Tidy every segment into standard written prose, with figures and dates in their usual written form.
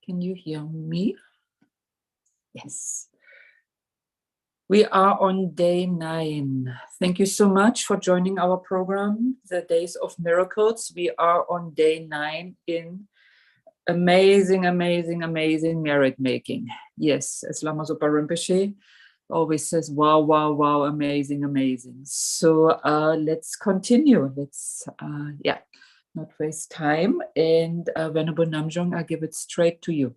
Can you hear me? Yes. We are on day 9. Thank you so much for joining our program, the Days of Miracles. We are on day 9 in amazing, amazing, amazing merit making. Yes, as Lama Zopa Rinpoche always says, wow, wow, wow, amazing, amazing. So let's continue. Let's, not waste time. And Venerable Namjong, I give it straight to you.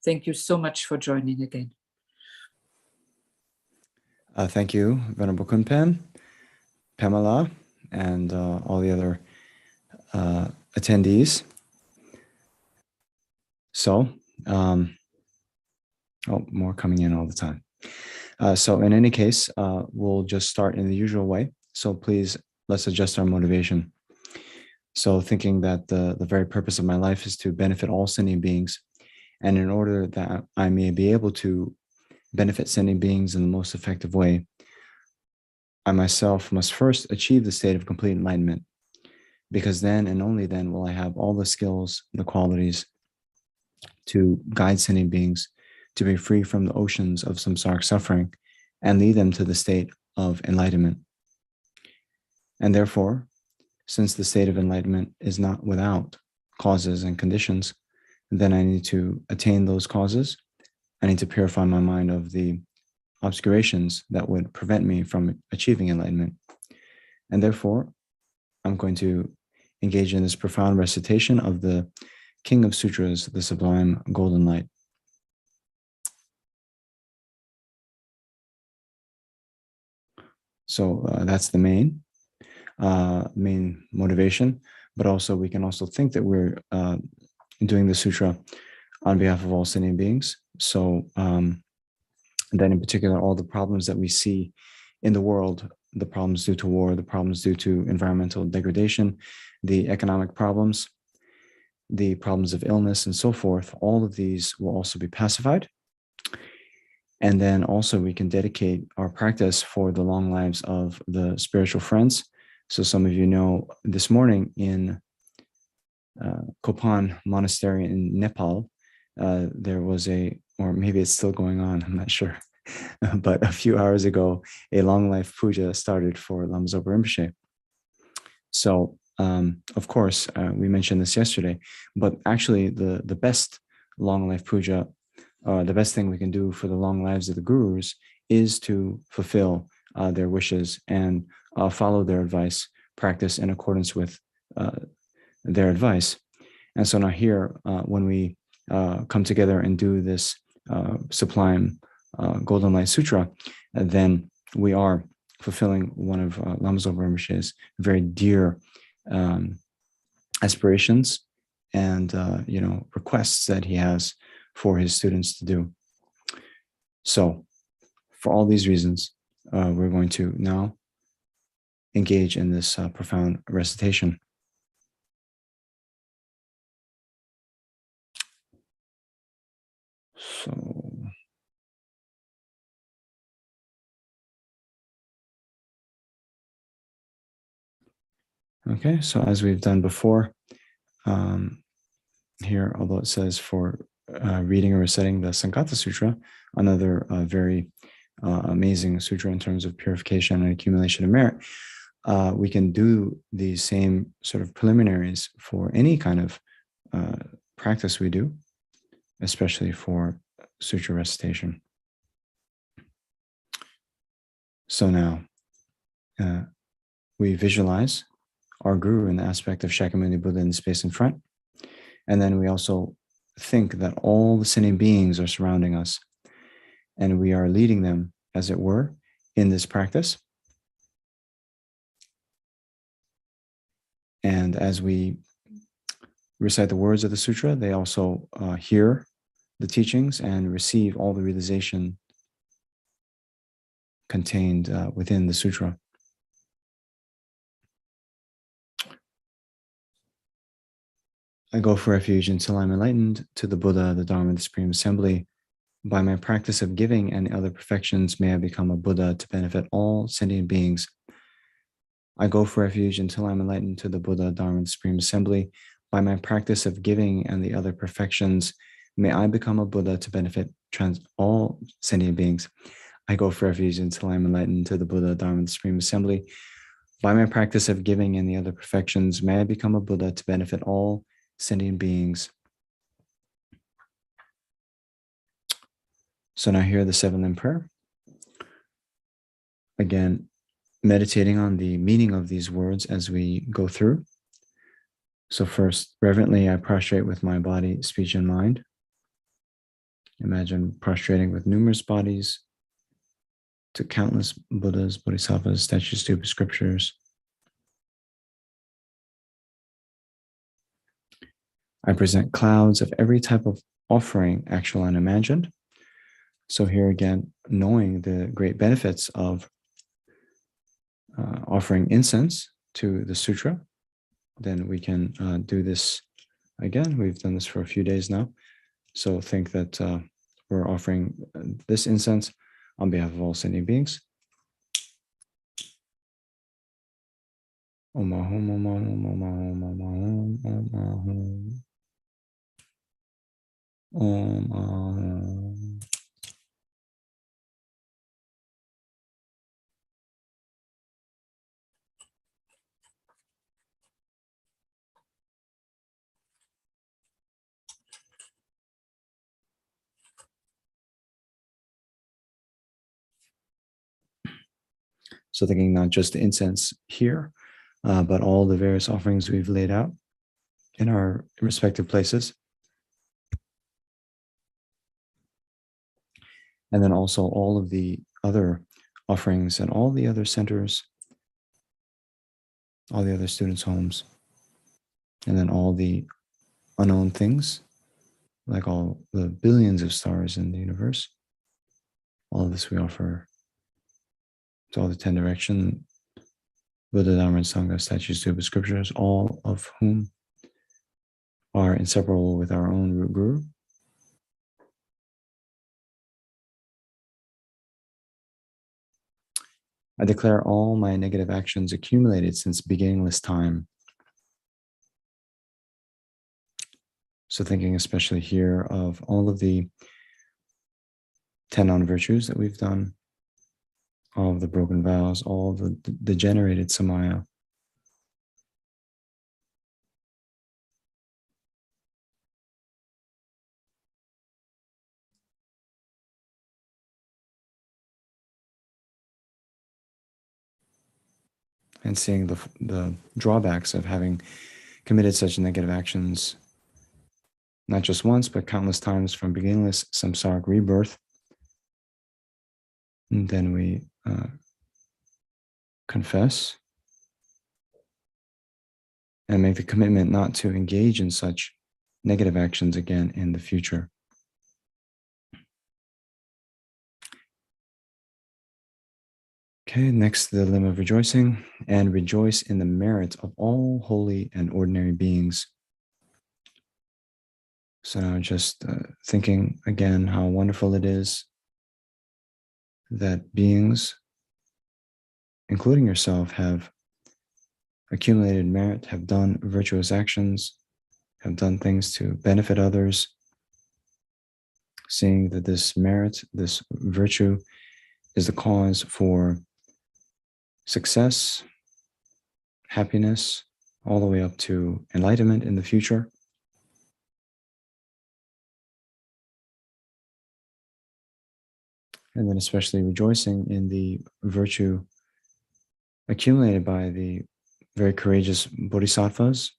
Thank you so much for joining again. Thank you, Venerable Kunpen, Pamela, and all the other attendees. So, more coming in all the time. So in any case, we'll just start in the usual way. So please, let's adjust our motivation. So thinking that the very purpose of my life is to benefit all sentient beings. And in order that I may be able to benefit sentient beings in the most effective way, I myself must first achieve the state of complete enlightenment, because then and only then will I have all the skills, the qualities to guide sentient beings to be free from the oceans of samsaric suffering and lead them to the state of enlightenment. And therefore, since the state of enlightenment is not without causes and conditions, then I need to attain those causes. I need to purify my mind of the obscurations that would prevent me from achieving enlightenment. And therefore, I'm going to engage in this profound recitation of the King of Sutras, the Sublime Golden Light. So that's the main motivation, but also we can also think that we're doing the sutra on behalf of all sentient beings. So then in particular, all the problems that we see in the world, the problems due to war, the problems due to environmental degradation, the economic problems, the problems of illness and so forth, all of these will also be pacified. And then also we can dedicate our practice for the long lives of the spiritual friends. So some of you know this morning in Kopan Monastery in Nepal, there was or maybe it's still going on, I'm not sure. But a few hours ago, a long life puja started for Lama Zopa Rinpoche. So, of course, we mentioned this yesterday, but actually the best long life puja, the best thing we can do for the long lives of the gurus is to fulfill their wishes and follow their advice, practice in accordance with their advice. And so now here, when we come together and do this sublime Golden Light Sutra, then we are fulfilling one of Lama Zopa Rinpoche's very dear aspirations and requests that he has for his students to do. So for all these reasons, we're going to now engage in this profound recitation. So okay, so as we've done before, here, although it says for reading or reciting the Sankata Sutra, another very amazing sutra in terms of purification and accumulation of merit, we can do the same sort of preliminaries for any kind of practice we do, especially for sutra recitation. So now we visualize our guru in the aspect of Shakyamuni Buddha in the space in front. And then we also think that all the sentient beings are surrounding us and we are leading them, as it were, in this practice. And as we recite the words of the sutra, they also hear the teachings and receive all the realization contained within the sutra. I go for refuge until I'm enlightened to the Buddha, the Dharma, the Supreme Assembly. By my practice of giving and other perfections, may I become a Buddha to benefit all sentient beings. I go for refuge until I'm enlightened to the Buddha, Dharma, the Supreme Assembly. By my practice of giving and the other perfections, May I become a Buddha to benefit all sentient beings. I go for refuge until I am enlightened to the Buddha Dharma, the Supreme Assembly. By my practice of giving and the other perfections, may I become a Buddha to benefit all sentient beings. So now here the 7-limb prayer. Again, meditating on the meaning of these words as we go through. So first, reverently, I prostrate with my body, speech, and mind. Imagine prostrating with numerous bodies to countless Buddhas, Bodhisattvas, statues, stupas, scriptures. I present clouds of every type of offering, actual and imagined. So here again, knowing the great benefits of offering incense to the sutra, then we can do this again. We've done this for a few days now. So think that we're offering this incense on behalf of all sentient beings. Om Ahum, Om Ahum, Om Ahum, Om Ahum, Om Ahum. Om Ahum. So thinking not just the incense here, but all the various offerings we've laid out in our respective places. And then also all of the other offerings and all the other centers, all the other students' homes, and then all the unknown things, like all the billions of stars in the universe. All of this we offer to all the 10 direction, Buddha, Dharma, and Sangha, statues, stupas, scriptures, all of whom are inseparable with our own root guru. I declare all my negative actions accumulated since beginningless time. So thinking especially here of all of the 10 non-virtues that we've done, all of the broken vows, all of the degenerated samaya. And seeing the drawbacks of having committed such negative actions, not just once, but countless times from beginningless samsaric rebirth. And then we confess and make the commitment not to engage in such negative actions again in the future. Okay, next, the limb of rejoicing, and rejoice in the merit of all holy and ordinary beings. So now just thinking again how wonderful it is that beings, including yourself, have accumulated merit, have done virtuous actions, have done things to benefit others, seeing that this merit, this virtue, is the cause for success, happiness, all the way up to enlightenment in the future. And then especially rejoicing in the virtue accumulated by the very courageous bodhisattvas,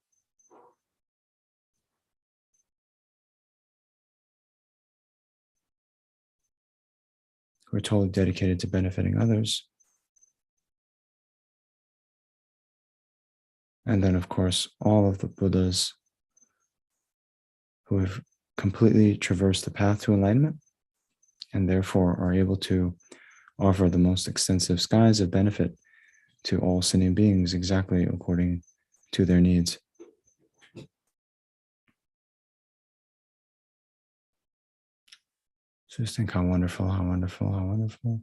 who are totally dedicated to benefiting others. And then, of course, all of the Buddhas who have completely traversed the path to enlightenment and therefore are able to offer the most extensive skies of benefit to all sentient beings exactly according to their needs. So just think how wonderful, how wonderful, how wonderful.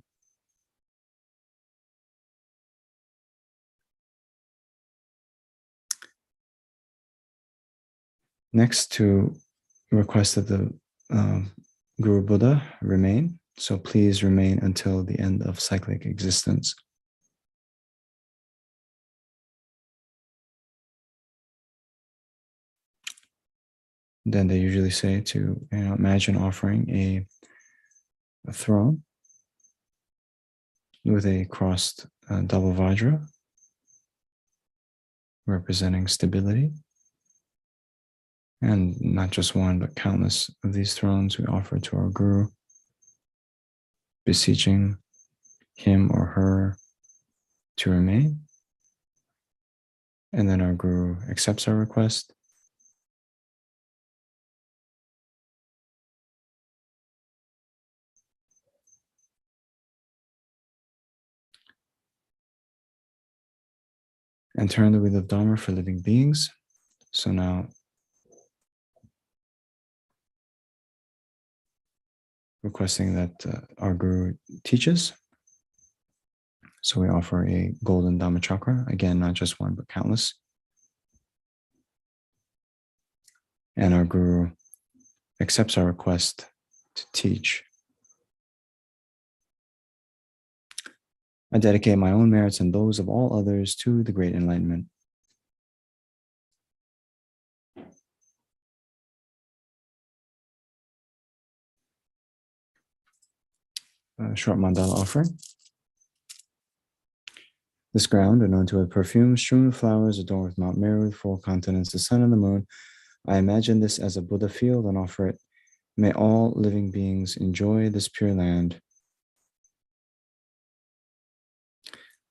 Next, to request that the Guru Buddha remain. So please remain until the end of cyclic existence. Then they usually say to imagine offering a throne with a crossed double vajra representing stability. And not just one, but countless of these thrones we offer to our Guru, beseeching him or her to remain. And then our Guru accepts our request. And turn the wheel of Dharma for living beings. So now, requesting that our Guru teaches. So we offer a golden Dhamma chakra, again, not just one, but countless. And our Guru accepts our request to teach. I dedicate my own merits and those of all others to the great enlightenment. Short mandala offering. This ground, known to have perfume, strewn with flowers, adorned with Mount Meru, with full continents, the sun and the moon. I imagine this as a Buddha field and offer it. May all living beings enjoy this pure land.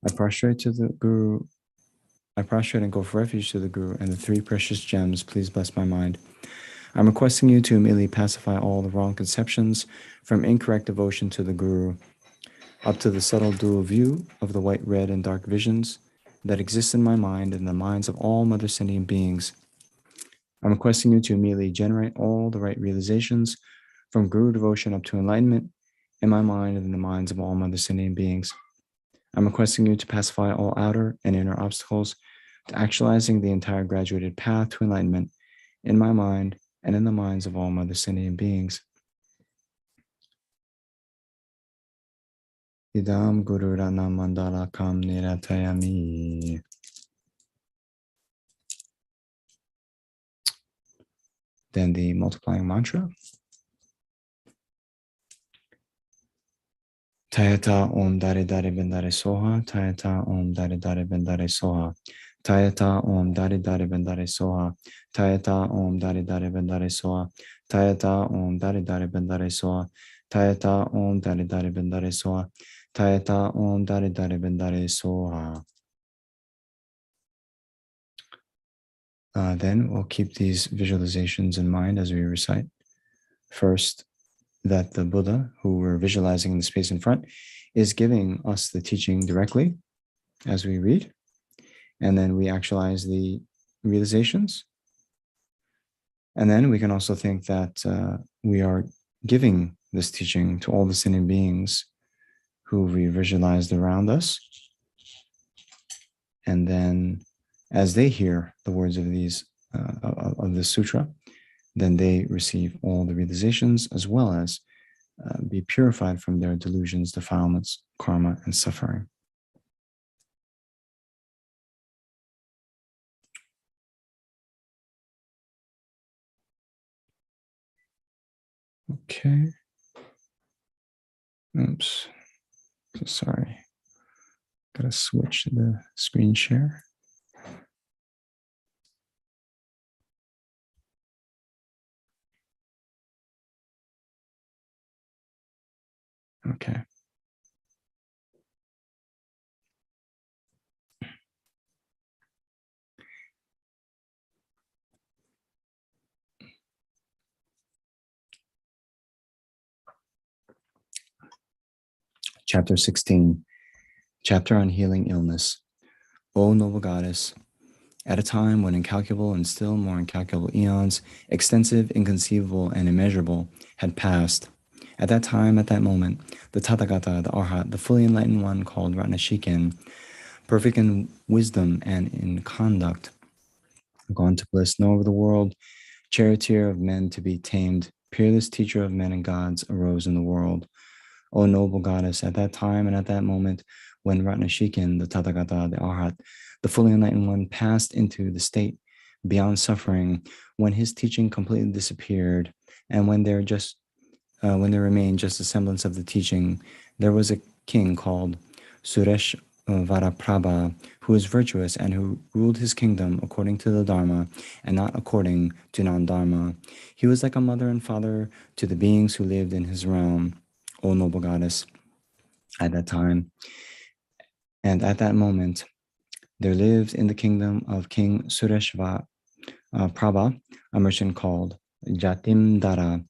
I prostrate to the Guru. I prostrate and go for refuge to the Guru and the three precious gems. Please bless my mind. I'm requesting you to immediately pacify all the wrong conceptions from incorrect devotion to the Guru, up to the subtle dual view of the white, red, and dark visions that exist in my mind and the minds of all mother sentient beings. I'm requesting you to immediately generate all the right realizations from Guru devotion up to enlightenment in my mind and in the minds of all mother sentient beings. I'm requesting you to pacify all outer and inner obstacles to actualizing the entire graduated path to enlightenment in my mind and in the minds of all mother sentient beings. Idam Guru Rana Mandala Kam Niratayami. Then the multiplying mantra. Tayata Om Dari Dari Bendare Soha. Tayata Om Dari Dari Bendare Soha. Tayata Om Dari Dari Bendare Soha. Tayata Om Dari Dari Bendare Soha. Tayata Om Dari Dari Bendare Soha. Tayata Om Dari Dari Bendare Soha. Tayata Om Dari Dari Bendare Soha. Then we'll keep these visualizations in mind as we recite. First, that the Buddha, who we're visualizing in the space in front, is giving us the teaching directly as we read. And then we actualize the realizations. And then we can also think that we are giving this teaching to all the sentient beings who we visualized around us. And then as they hear the words of these of this sutra, then they receive all the realizations as well as be purified from their delusions, defilements, karma, and suffering. Okay. Oops. So sorry. Gotta switch the screen share. Okay. Chapter 16, chapter on healing illness. O noble goddess, at a time when incalculable and still more incalculable eons, extensive, inconceivable, and immeasurable, had passed, at that time, at that moment, the Tathagata, the Arhat, the fully enlightened one called Ratnashiken, perfect in wisdom and in conduct, gone to bliss, know over the world, charioteer of men to be tamed, peerless teacher of men and gods, arose in the world. O noble goddess, at that time and at that moment, when Ratnashikan, the Tathagata, the Arhat, the fully enlightened one, passed into the state beyond suffering, when his teaching completely disappeared, and when there remained just a semblance of the teaching, there was a king called Suresh Varaprabha, who was virtuous and who ruled his kingdom according to the Dharma and not according to non-Dharma. He was like a mother and father to the beings who lived in his realm, O noble goddess, at that time. And at that moment, there lived in the kingdom of King Sureshva Prabha, a merchant called Jatim Dara,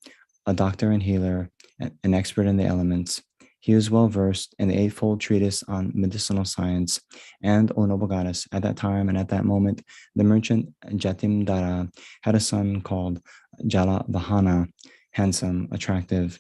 a doctor and healer, an expert in the elements. He was well versed in the eightfold treatise on medicinal science. And, O noble goddess, at that time and at that moment, the merchant Jatim Dara had a son called Jala Vahana, handsome, attractive,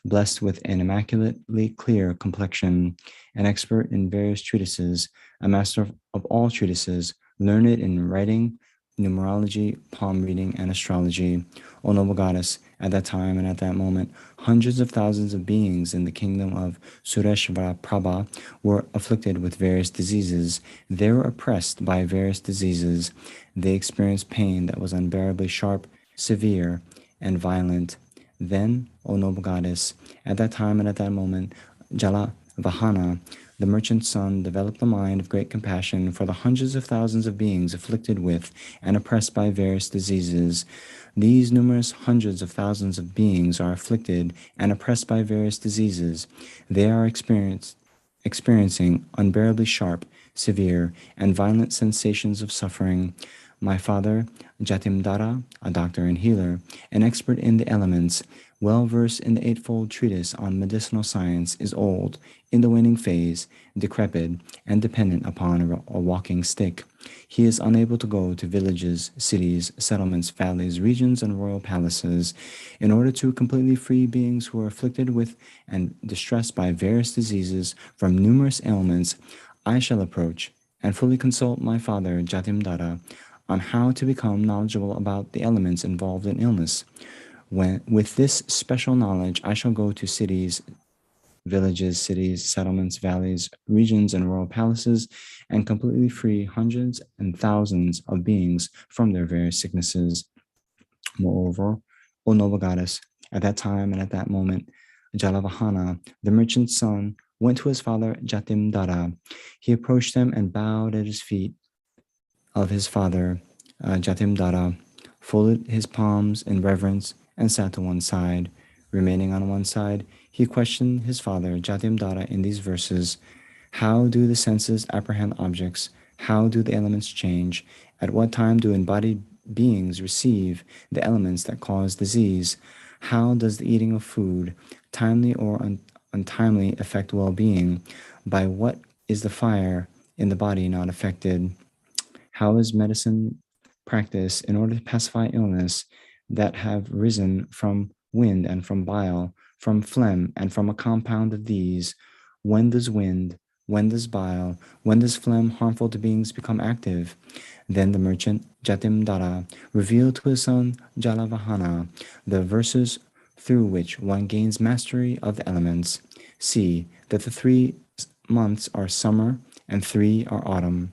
blessed with an immaculately clear complexion, an expert in various treatises, a master of all treatises, learned in writing, numerology, palm reading, and astrology. O noble goddess, at that time and at that moment, hundreds of thousands of beings in the kingdom of Sureshvara Prabha were afflicted with various diseases. They were oppressed by various diseases. They experienced pain that was unbearably sharp, severe, and violent. Then, O noble goddess, at that time and at that moment, Jala Vahana, the merchant's son, developed a mind of great compassion for the hundreds of thousands of beings afflicted with and oppressed by various diseases. These numerous hundreds of thousands of beings are afflicted and oppressed by various diseases. They are experiencing unbearably sharp, severe, and violent sensations of suffering. My father, Jatimdara, a doctor and healer, an expert in the elements, well versed in the eightfold treatise on medicinal science, is old, in the waning phase, decrepit, and dependent upon a walking stick. He is unable to go to villages, cities, settlements, valleys, regions, and royal palaces. In order to completely free beings who are afflicted with and distressed by various diseases from numerous ailments, I shall approach and fully consult my father, Jatimdara, on how to become knowledgeable about the elements involved in illness. With this special knowledge, I shall go to cities, villages, cities, settlements, valleys, regions, and royal palaces, and completely free hundreds and thousands of beings from their various sicknesses. Moreover, O noble goddess, at that time and at that moment, Jalavahana, the merchant's son, went to his father Jatimdara. He approached him and bowed at his feet of his father, Jatimdara, folded his palms in reverence, and sat to one side. Remaining on one side, he questioned his father, Jatimdara, in these verses: how do the senses apprehend objects? How do the elements change? At what time do embodied beings receive the elements that cause disease? How does the eating of food, timely or untimely, affect well-being? By what is the fire in the body not affected? How is medicine practiced in order to pacify illness that have risen from wind and from bile, from phlegm and from a compound of these? When does wind, when does bile, when does phlegm harmful to beings become active? Then the merchant Jatimdara revealed to his son Jalavahana the verses through which one gains mastery of the elements. See that the 3 months are summer and 3 are autumn.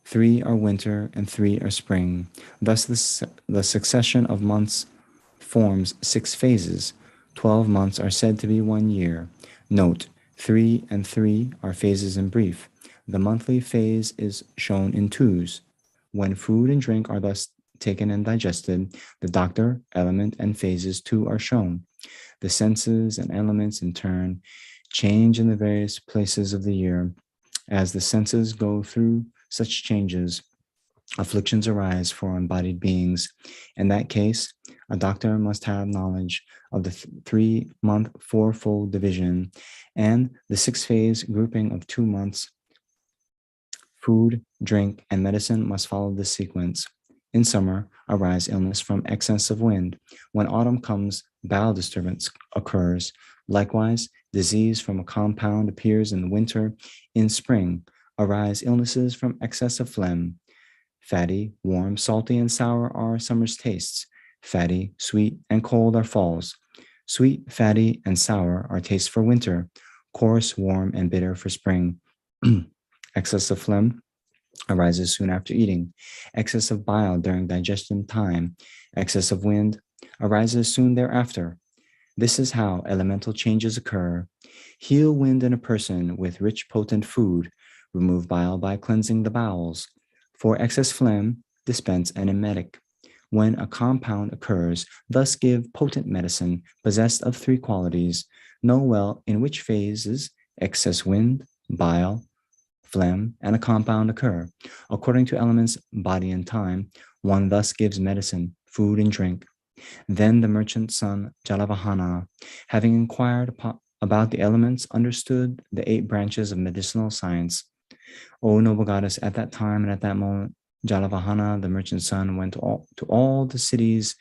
3 are winter, and 3 are spring. Thus the succession of months forms 6 phases. 12 months are said to be 1 year. Note, 3 and 3 are phases in brief. The monthly phase is shown in twos. When food and drink are thus taken and digested, the doctor, element, and phases too are shown. The senses and elements in turn change in the various places of the year. As the senses go through such changes, afflictions arise for embodied beings. In that case, a doctor must have knowledge of the 3-month fourfold division and the 6-phase grouping of 2 months. Food, drink, and medicine must follow this sequence. In summer, arise illness from excess of wind. When autumn comes, bowel disturbance occurs. Likewise, disease from a compound appears in the winter. In spring, arise illnesses from excess of phlegm. Fatty, warm, salty, and sour are summer's tastes. fatty, sweet, and cold are falls. Sweet, fatty, and sour are tastes for winter. Coarse, warm, and bitter for spring. Excess of phlegm arises soon after eating. Excess of bile during digestion time. Excess of wind arises soon thereafter. This is how elemental changes occur. Heal wind in a person with rich potent food. Remove bile by cleansing the bowels. For excess phlegm, dispense an emetic. When a compound occurs, thus give potent medicine possessed of three qualities. Know well in which phases excess wind, bile, phlegm, and a compound occur. According to elements, body, and time, one thus gives medicine, food, and drink. Then the merchant's son, Jalavahana, having inquired about the elements, understood the 8 branches of medicinal science. O noble goddess, at that time and at that moment, Jalavahana, the merchant's son, went to all the cities,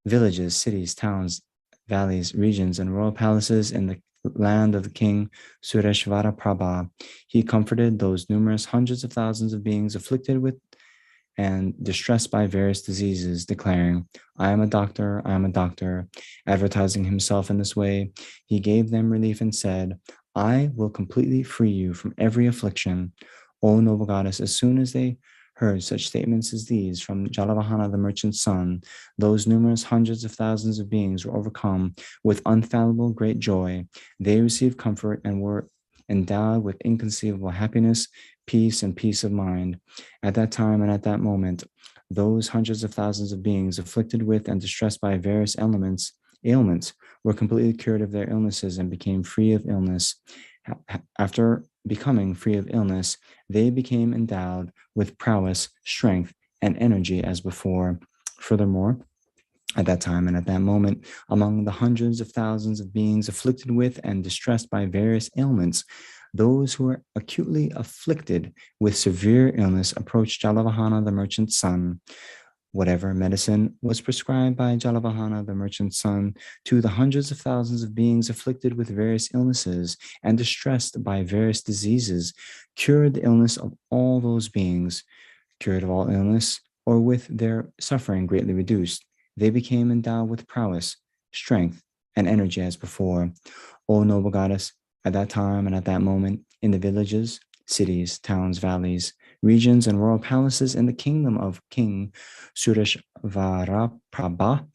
villages, cities, towns, valleys, regions, and royal palaces in the land of the king Sureshvara Prabha. He comforted those numerous hundreds of thousands of beings afflicted with and distressed by various diseases, declaring, I am a doctor, advertising himself in this way. He gave them relief and said, I will completely free you from every affliction. O noble goddess, as soon as they heard such statements as these from Jalavahana, the merchant's son, those numerous hundreds of thousands of beings were overcome with unfathomable great joy. They received comfort and were endowed with inconceivable happiness, peace, and peace of mind. At that time and at that moment, those hundreds of thousands of beings afflicted with and distressed by various ailments were completely cured of their illnesses and became free of illness. After becoming free of illness, they became endowed with prowess, strength, and energy as before. Furthermore, at that time and at that moment, among the hundreds of thousands of beings afflicted with and distressed by various ailments, those who were acutely afflicted with severe illness approached Jalavahana, the merchant's son. Whatever medicine was prescribed by Jalavahana, the merchant's son, to the hundreds of thousands of beings afflicted with various illnesses and distressed by various diseases, cured the illness of all those beings. Cured of all illness, or with their suffering greatly reduced, they became endowed with prowess, strength, and energy as before. O noble goddess, at that time and at that moment, in the villages, cities, towns, valleys, regions, and royal palaces in the kingdom of King Sureshvara Prabha,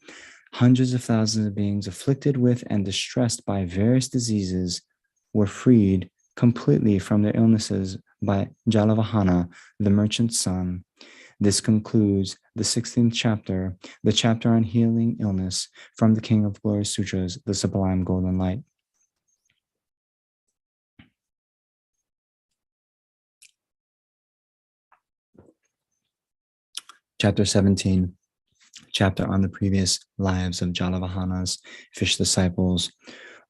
hundreds of thousands of beings afflicted with and distressed by various diseases were freed completely from their illnesses by Jalavahana, the merchant's son. This concludes the 16th chapter, the chapter on healing illness from the King of Glory Sutras, the Sublime Golden Light. Chapter 17, chapter on the previous lives of Jalavahana's fish disciples.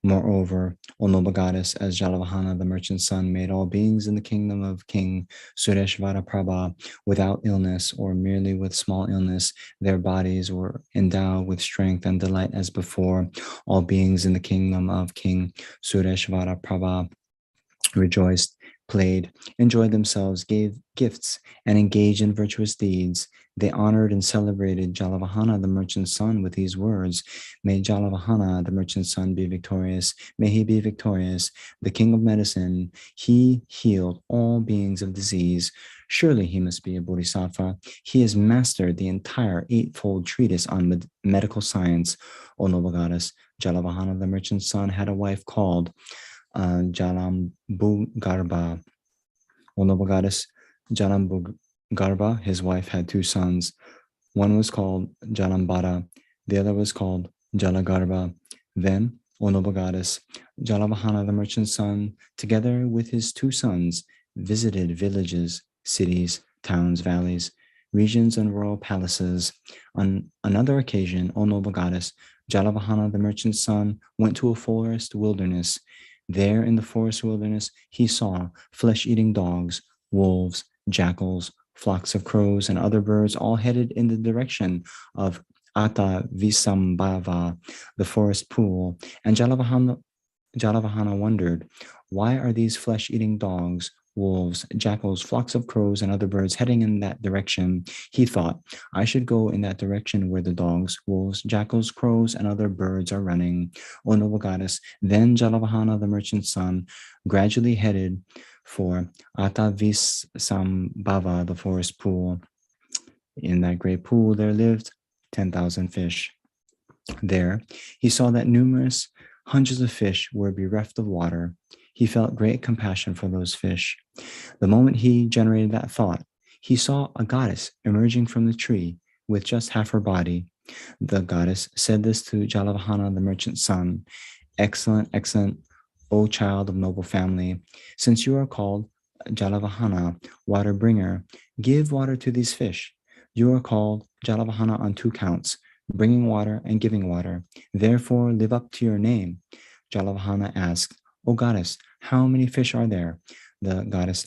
Moreover, O noble goddess, as Jalavahana, the merchant's son, made all beings in the kingdom of King Sureshvara Prabha without illness or merely with small illness, their bodies were endowed with strength and delight as before. All beings in the kingdom of King Sureshvara Prabha rejoiced, played, enjoyed themselves, gave gifts, and engaged in virtuous deeds. They honored and celebrated Jalavahana, the merchant's son, with these words: May Jalavahana, the merchant's son, be victorious. May he be victorious, the king of medicine. He healed all beings of disease. Surely he must be a bodhisattva. He has mastered the entire 8-fold treatise on medical science. O noble goddess, Jalavahana, the merchant's son, had a wife called Jalambugarbha. O noble goddess, Jalambugarbha, his wife, had 2 sons. One was called Jalambara, the other was called Jalagarbha. Then, O noble goddess, Jalavahana, the merchant's son, together with his 2 sons, visited villages, cities, towns, valleys, regions, and royal palaces. On another occasion, O noble goddess, Jalavahana, the merchant's son, went to a forest wilderness. There in the forest wilderness, he saw flesh-eating dogs, wolves, jackals, flocks of crows, and other birds, all headed in the direction of Ata Visambhava, the forest pool. And Jalavahana wondered, why are these flesh-eating dogs, wolves, jackals, flocks of crows, and other birds heading in that direction. He thought, I should go in that direction where the dogs, wolves, jackals, crows, and other birds are running. O noble goddess, then Jalavahana, the merchant's son, gradually headed for Atavisambhava, the forest pool. In that great pool there lived 10,000 fish. There he saw that numerous hundreds of fish were bereft of water. He felt great compassion for those fish. The moment he generated that thought, he saw a goddess emerging from the tree with just half her body. The goddess said this to Jalavahana, the merchant's son. Excellent, excellent, O child of noble family, since you are called Jalavahana, water bringer, give water to these fish. You are called Jalavahana on 2 counts, bringing water and giving water. Therefore, live up to your name. Jalavahana asked, O goddess, how many fish are there? The goddess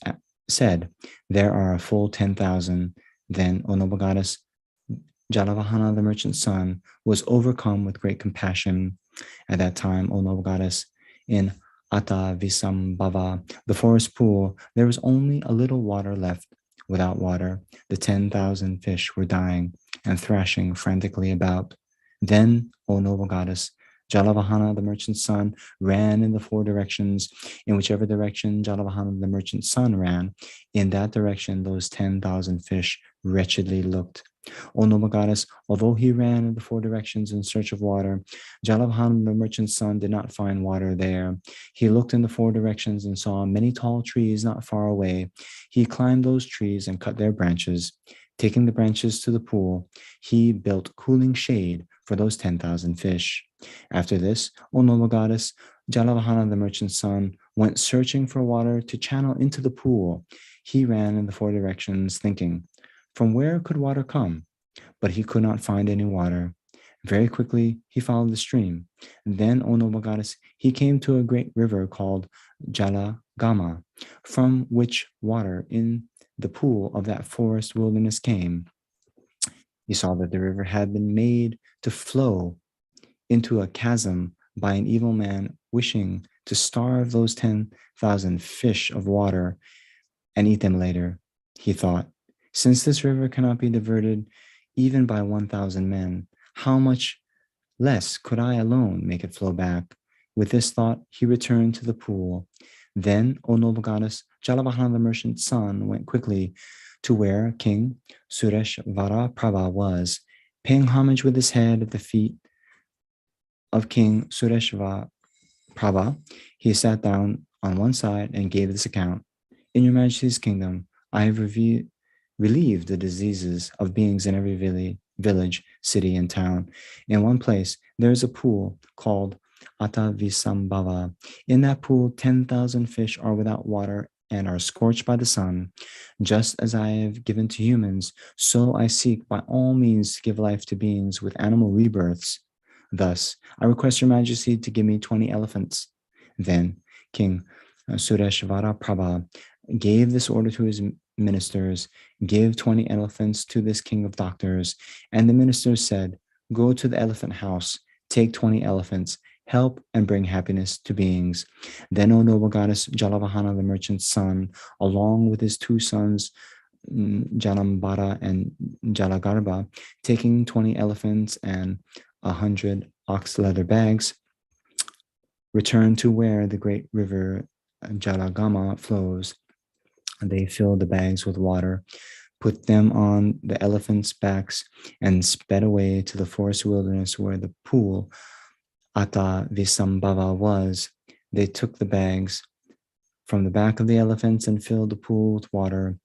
said, there are a full 10,000. Then, O noble goddess, Jalavahana, the merchant's son, was overcome with great compassion. At that time, O noble goddess, in Atavisambhava, the forest pool, there was only a little water left. Without water, the 10,000 fish were dying and thrashing frantically about. Then, O noble goddess, Jalavahana, the merchant's son, ran in the 4 directions. In whichever direction Jalavahana, the merchant's son, ran, in that direction those 10,000 fish wretchedly looked. O noble goddess, although he ran in the 4 directions in search of water, Jalavahana, the merchant's son, did not find water there. He looked in the 4 directions and saw many tall trees not far away. He climbed those trees and cut their branches. Taking the branches to the pool, he built cooling shade for those 10,000 fish. After this, O noble goddess, Jalavahana, the merchant's son, went searching for water to channel into the pool. He ran in the 4 directions, thinking, from where could water come? But he could not find any water. Very quickly, he followed the stream. Then, O noble goddess, he came to a great river called Jalagama, from which water in the pool of that forest wilderness came. He saw that the river had been made to flow into a chasm by an evil man wishing to starve those 10,000 fish of water and eat them later. He thought, since this river cannot be diverted even by 1,000 men, how much less could I alone make it flow back? With this thought, he returned to the pool. Then, O noble goddess, Jalavahana, the merchant's son, went quickly to where King Sureshvara was. Paying homage with his head at the feet of King Sureshvara, he sat down on one side and gave this account. In your majesty's kingdom, I have relieved the diseases of beings in every village, city, and town. In one place, there is a pool called Atavisambhava. In that pool, 10,000 fish are without water and are scorched by the sun. Just as I have given to humans, so I seek by all means to give life to beings with animal rebirths. Thus, I request your majesty to give me 20 elephants. Then King Sureshvara gave this order to his ministers, give 20 elephants to this king of doctors. And the ministers said, go to the elephant house, take 20 elephants, help and bring happiness to beings. Then, O noble goddess, Jalavahana, the merchant's son, along with his 2 sons, Jalambara and Jalagarbha, taking 20 elephants and 100 ox leather bags, returned to where the great river Jalagama flows. They filled the bags with water, put them on the elephants' backs, and sped away to the forest wilderness where the pool Atavisambhava was. They took the bags from the back of the elephants and filled the pool with water.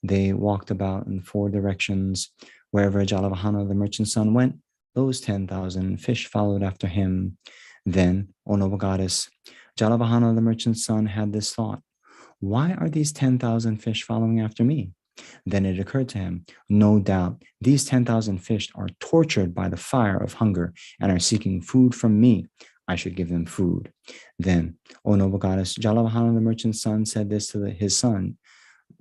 They walked about in 4 directions. Wherever Jalavahana, the merchant's son, went, those 10,000 fish followed after him. Then, O noble goddess, Jalavahana, the merchant's son, had this thought. Why are these 10,000 fish following after me? Then it occurred to him, no doubt, these 10,000 fish are tortured by the fire of hunger and are seeking food from me. I should give them food. Then, O noble goddess, Jalavahana, the merchant's son, said this to his son,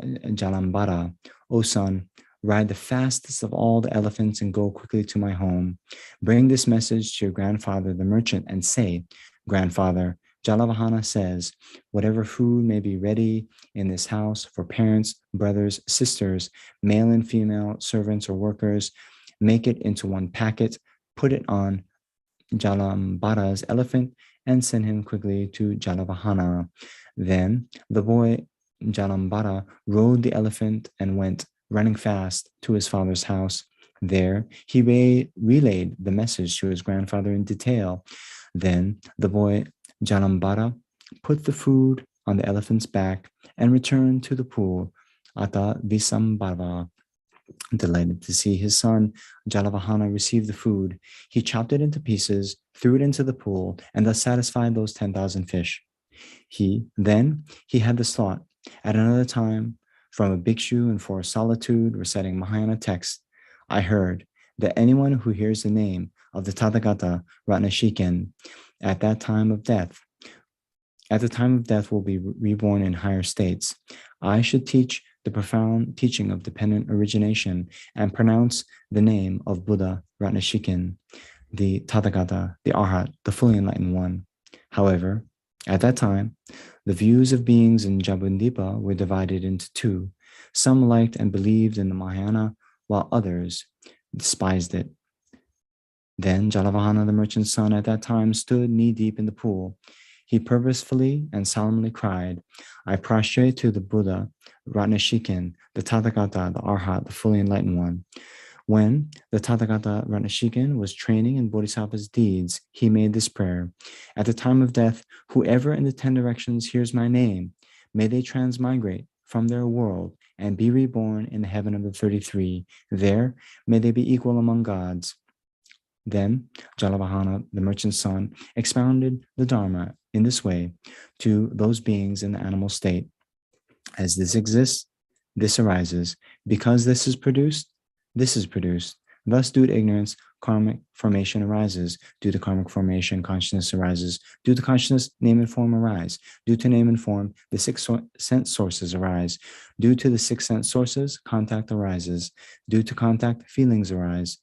Jalambara, O son, ride the fastest of all the elephants and go quickly to my home. Bring this message to your grandfather, the merchant, and say, Grandfather, Jalavahana says, whatever food may be ready in this house for parents, brothers, sisters, male and female, servants or workers, make it into one packet, put it on Jalambara's elephant, and send him quickly to Jalavahana. Then the boy Jalambara rode the elephant and went running fast to his father's house. There he relayed the message to his grandfather in detail. Then the boy Jalambara put the food on the elephant's back and returned to the pool. Ata Visambhava. Delighted to see his son Jalavahana receive the food, he chopped it into pieces, threw it into the pool, and thus satisfied those 10,000 fish. He had this thought, at another time, from a bhikshu in forest solitude reciting Mahayana text, I heard that anyone who hears the name of the Tathagata Ratnashiken at the time of death will be reborn in higher states. I should teach the profound teaching of dependent origination and pronounce the name of Buddha Ratnashiken, the Tathagata, the Arhat, the fully enlightened one. However, at that time, the views of beings in Jambudvipa were divided into two. Some liked and believed in the Mahayana, while others despised it. Then Jalavahana, the merchant's son, at that time stood knee-deep in the pool. He purposefully and solemnly cried, I prostrate to the Buddha Ratnashiken, the Tathagata, the Arhat, the fully enlightened one. When the Tathagata Ratnashiken was training in Bodhisattva's deeds, he made this prayer. At the time of death, whoever in the 10 directions hears my name, may they transmigrate from their world and be reborn in the heaven of the 33. There, may they be equal among gods. Then Jalavahana, the merchant's son, expounded the Dharma in this way to those beings in the animal state. As this exists, this arises. Because this is produced, this is produced. Thus, due to ignorance, karmic formation arises. Due to karmic formation, consciousness arises. Due to consciousness, name and form arise. Due to name and form, the 6 sense sources arise. Due to the 6 sense sources, contact arises. Due to contact, feelings arise.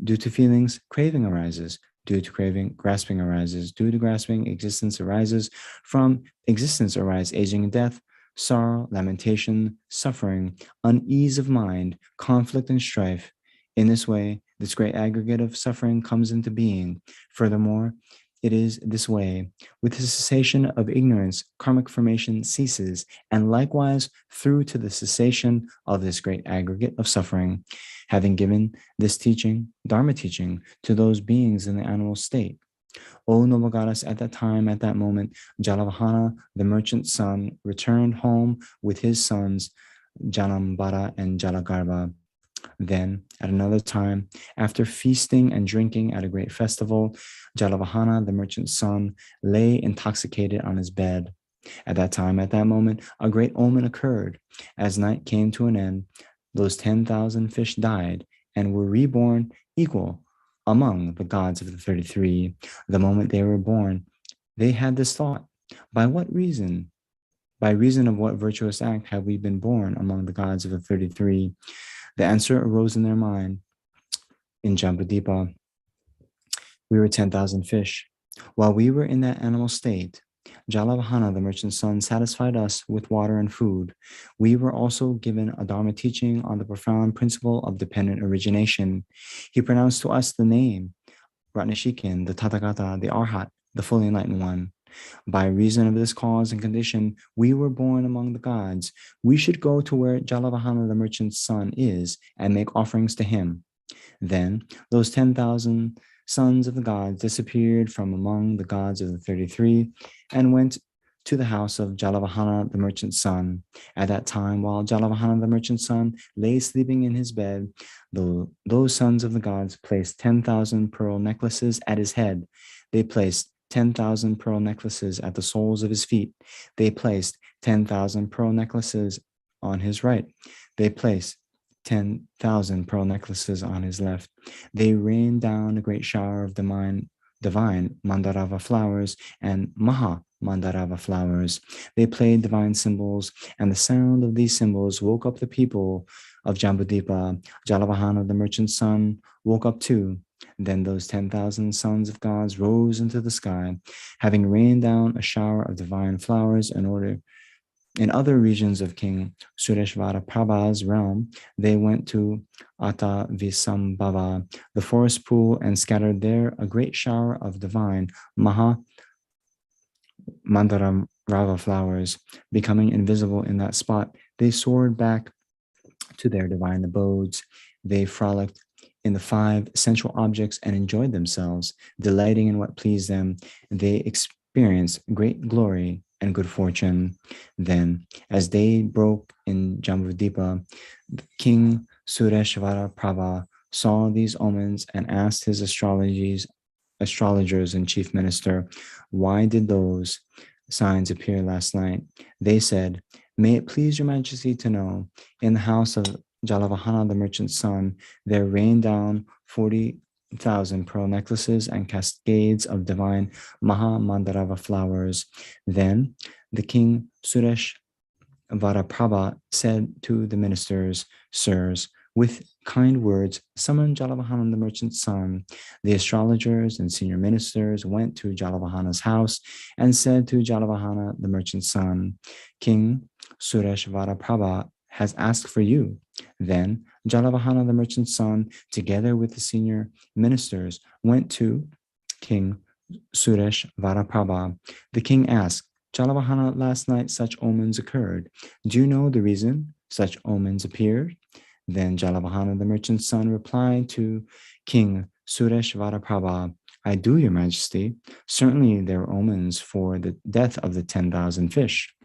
Due to feelings, craving arises. Due to craving, grasping arises. Due to grasping, existence arises. From existence arise aging and death, sorrow, lamentation, suffering, unease of mind, conflict and strife. In this way, this great aggregate of suffering comes into being. Furthermore, it is this way, with the cessation of ignorance, karmic formation ceases, and likewise through to the cessation of this great aggregate of suffering, having given this teaching, Dharma teaching, to those beings in the animal state. O noble goddess, at that time, at that moment, Jalavahana, the merchant's son, returned home with his sons, Jalambara and Jalagarbha. Then, at another time, after feasting and drinking at a great festival, Jalavahana, the merchant's son, lay intoxicated on his bed. At that time, at that moment, a great omen occurred. As night came to an end, those 10,000 fish died and were reborn equal among the gods of the 33. The moment they were born, they had this thought, by what reason? By reason of what virtuous act have we been born among the gods of the 33? The answer arose in their mind. In Jambudvipa, we were 10,000 fish. While we were in that animal state, Jalavahana, the merchant's son, satisfied us with water and food. We were also given a Dharma teaching on the profound principle of dependent origination. He pronounced to us the name, Ratnashiken, the Tathagata, the Arhat, the fully enlightened one. By reason of this cause and condition, we were born among the gods. We should go to where Jalavahana, the merchant's son, is and make offerings to him. Then those 10,000 sons of the gods disappeared from among the gods of the 33 and went to the house of Jalavahana, the merchant's son. At that time, while Jalavahana, the merchant's son, lay sleeping in his bed, those sons of the gods placed 10,000 pearl necklaces at his head. They placed 10,000 pearl necklaces at the soles of his feet. They placed 10,000 pearl necklaces on his right. They placed 10,000 pearl necklaces on his left. They rained down a great shower of divine Mandarava flowers and Maha Mandarava flowers. They played divine cymbals, and the sound of these cymbals woke up the people of Jambudvipa. Jalavahana, the merchant's son, woke up too. Then those 10,000 sons of gods rose into the sky, having rained down a shower of divine flowers in other regions of King Sureshvara Prabha's realm. They went to Ata Visambhava, the forest pool, and scattered there a great shower of divine Maha Mandarava flowers. Becoming invisible in that spot, they soared back to their divine abodes. They frolicked in the 5 sensual objects and enjoyed themselves, delighting in what pleased them. They experienced great glory and good fortune. Then, as day broke in Jambudvipa, King Sureshvara Prabha saw these omens and asked his astrologers and chief minister, "Why did those signs appear last night?" They said, "May it please your majesty to know, in the house of Jalavahana, the merchant's son, there rained down 40,000 pearl necklaces and cascades of divine Maha Mandarava flowers." Then the king Suresh Varaprabha said to the ministers, "Sirs, with kind words, summon Jalavahana, the merchant's son." The astrologers and senior ministers went to Jalavahana's house and said to Jalavahana, the merchant's son, "King Suresh Varaprabha has asked for you." Then Jalavahana, the merchant's son, together with the senior ministers, went to King Suresh Varaprabha. The king asked, "Jalavahana, last night such omens occurred. Do you know the reason such omens appeared?" Then Jalavahana, the merchant's son, replied to King Suresh Varaprabha, "I do, your majesty. Certainly there are omens for the death of the 10,000 fish."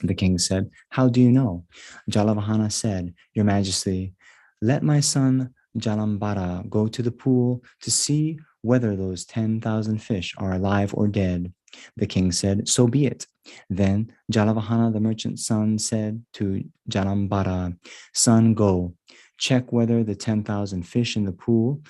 The king said, "How do you know?" Jalavahana said, "Your majesty, let my son Jalambara go to the pool to see whether those 10,000 fish are alive or dead." The king said, "So be it." Then Jalavahana, the merchant's son, said to Jalambara, "Son, go, check whether the 10,000 fish in the pool,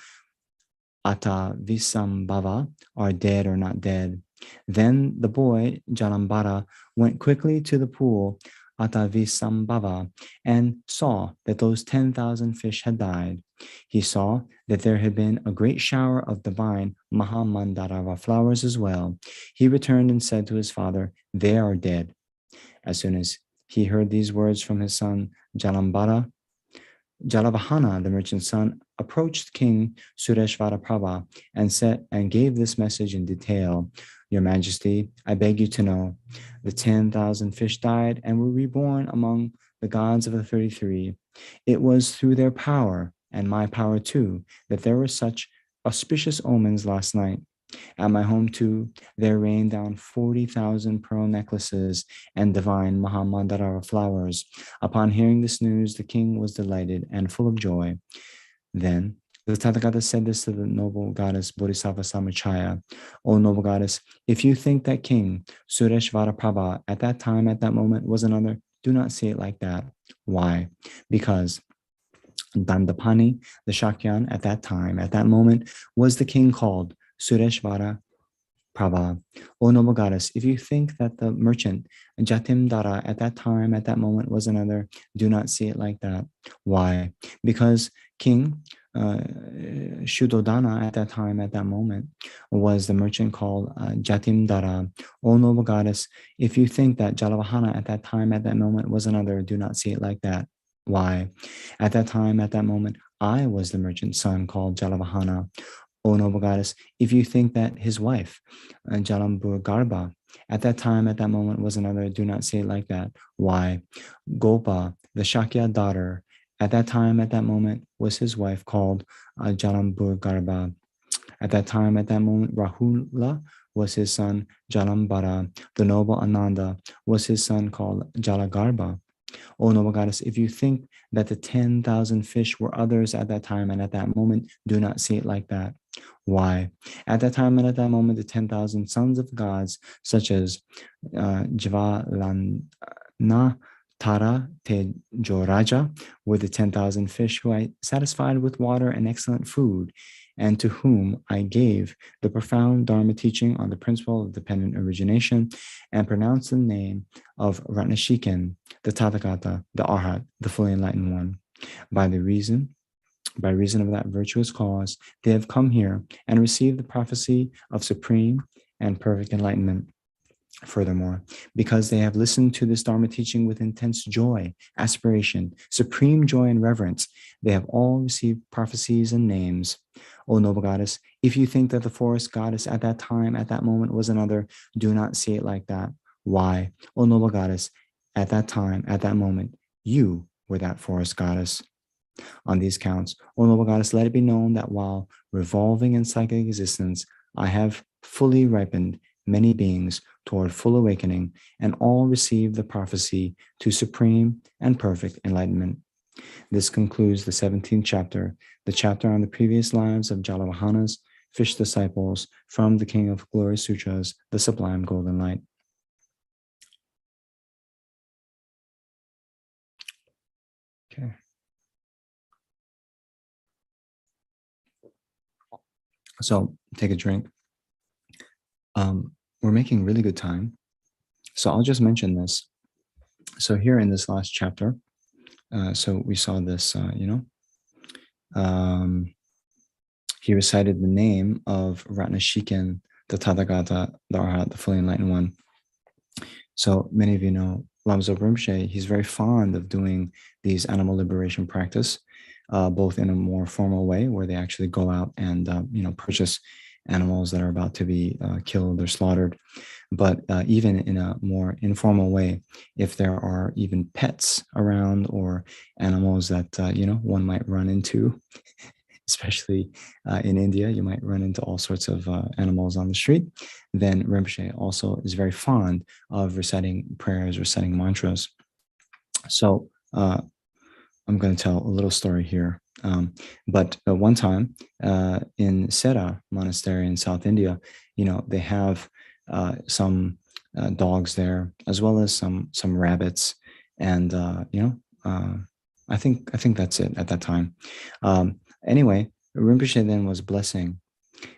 Ata Visambhava, are dead or not dead." Then the boy, Jalambara, went quickly to the pool, Ata Visambhava, and saw that those 10,000 fish had died. He saw that there had been a great shower of divine Mahamandarava flowers as well. He returned and said to his father, "They are dead." As soon as he heard these words from his son Jalavahana, the merchant's son, approached King Sureshvara Prabha and gave this message in detail. "Your Majesty, I beg you to know, the 10,000 fish died and were reborn among the gods of the 33. It was through their power, and my power too, that there were such auspicious omens last night. At my home too, there rained down 40,000 pearl necklaces and divine Mahamandarava flowers." Upon hearing this news, the king was delighted and full of joy. Then the Tathagata said this to the noble goddess Bodhisattva Samuchaya, "O noble goddess, if you think that King Sureshvara Prabha at that time, at that moment, was another, do not say it like that." Why? Because Dandapani, the Shakyan, at that time, at that moment, was the king called Sureshvara Prabha. "O noble goddess, if you think that the merchant Jatimdara at that time, at that moment, was another, do not see it like that." Why? Because King Shuddhodana at that time, at that moment, was the merchant called Jatimdara. "O noble goddess, if you think that Jalavahana at that time, at that moment, was another, do not see it like that." Why? At that time, at that moment, I was the merchant's son called Jalavahana. "O noble goddess, if you think that his wife, Jalambur at that time, at that moment, was another, do not say it like that." Why? Gopa, the Shakya daughter, at that time, at that moment, was his wife called Jalambur. At that time, at that moment, Rahula was his son Jalambara. The noble Ananda was his son called Jalagarbha. "O noble goddess, if you think that the 10,000 fish were others at that time and at that moment, do not see it like that." Why? At that time and at that moment, the 10,000 sons of gods, such as Jvalana Tara Tejoraja, were the 10,000 fish who I satisfied with water and excellent food, and to whom I gave the profound Dharma teaching on the principle of dependent origination and pronounced the name of Ratnashikan, the Tathagata, the Arhat, the fully enlightened one. By By reason of that virtuous cause, they have come here and received the prophecy of supreme and perfect enlightenment. Furthermore, because they have listened to this Dharma teaching with intense joy, aspiration, supreme joy, and reverence, they have all received prophecies and names. O noble goddess, if you think that the forest goddess at that time, at that moment, was another, do not see it like that. Why? O noble goddess, at that time, at that moment, you were that forest goddess. On these counts, O noble goddess, let it be known that while revolving in psychic existence, I have fully ripened many beings toward full awakening, and all receive the prophecy to supreme and perfect enlightenment. This concludes the 17th chapter, the chapter on the previous lives of Jalavahana's fish disciples from the King of Glory Sutras, the Sublime Golden Light. Okay. So take a drink. We're making really good time. So I'll just mention this. So here in this last chapter, so we saw this, he recited the name of Ratnashikan, the Tathagata, the Arhat, the fully enlightened one. So many of you know Lama Zopa Rinpoche, he's very fond of doing these animal liberation practice, both in a more formal way where they actually go out and, purchase animals that are about to be killed or slaughtered. But even in a more informal way, if there are even pets around or animals that, one might run into, especially in India, you might run into all sorts of animals on the street, then Rinpoche also is very fond of reciting prayers, reciting mantras. So I'm going to tell a little story here. But one time in Sera Monastery in South India, they have some dogs there, as well as some rabbits, and I think that's it at that time. Anyway, Rinpoche then was blessing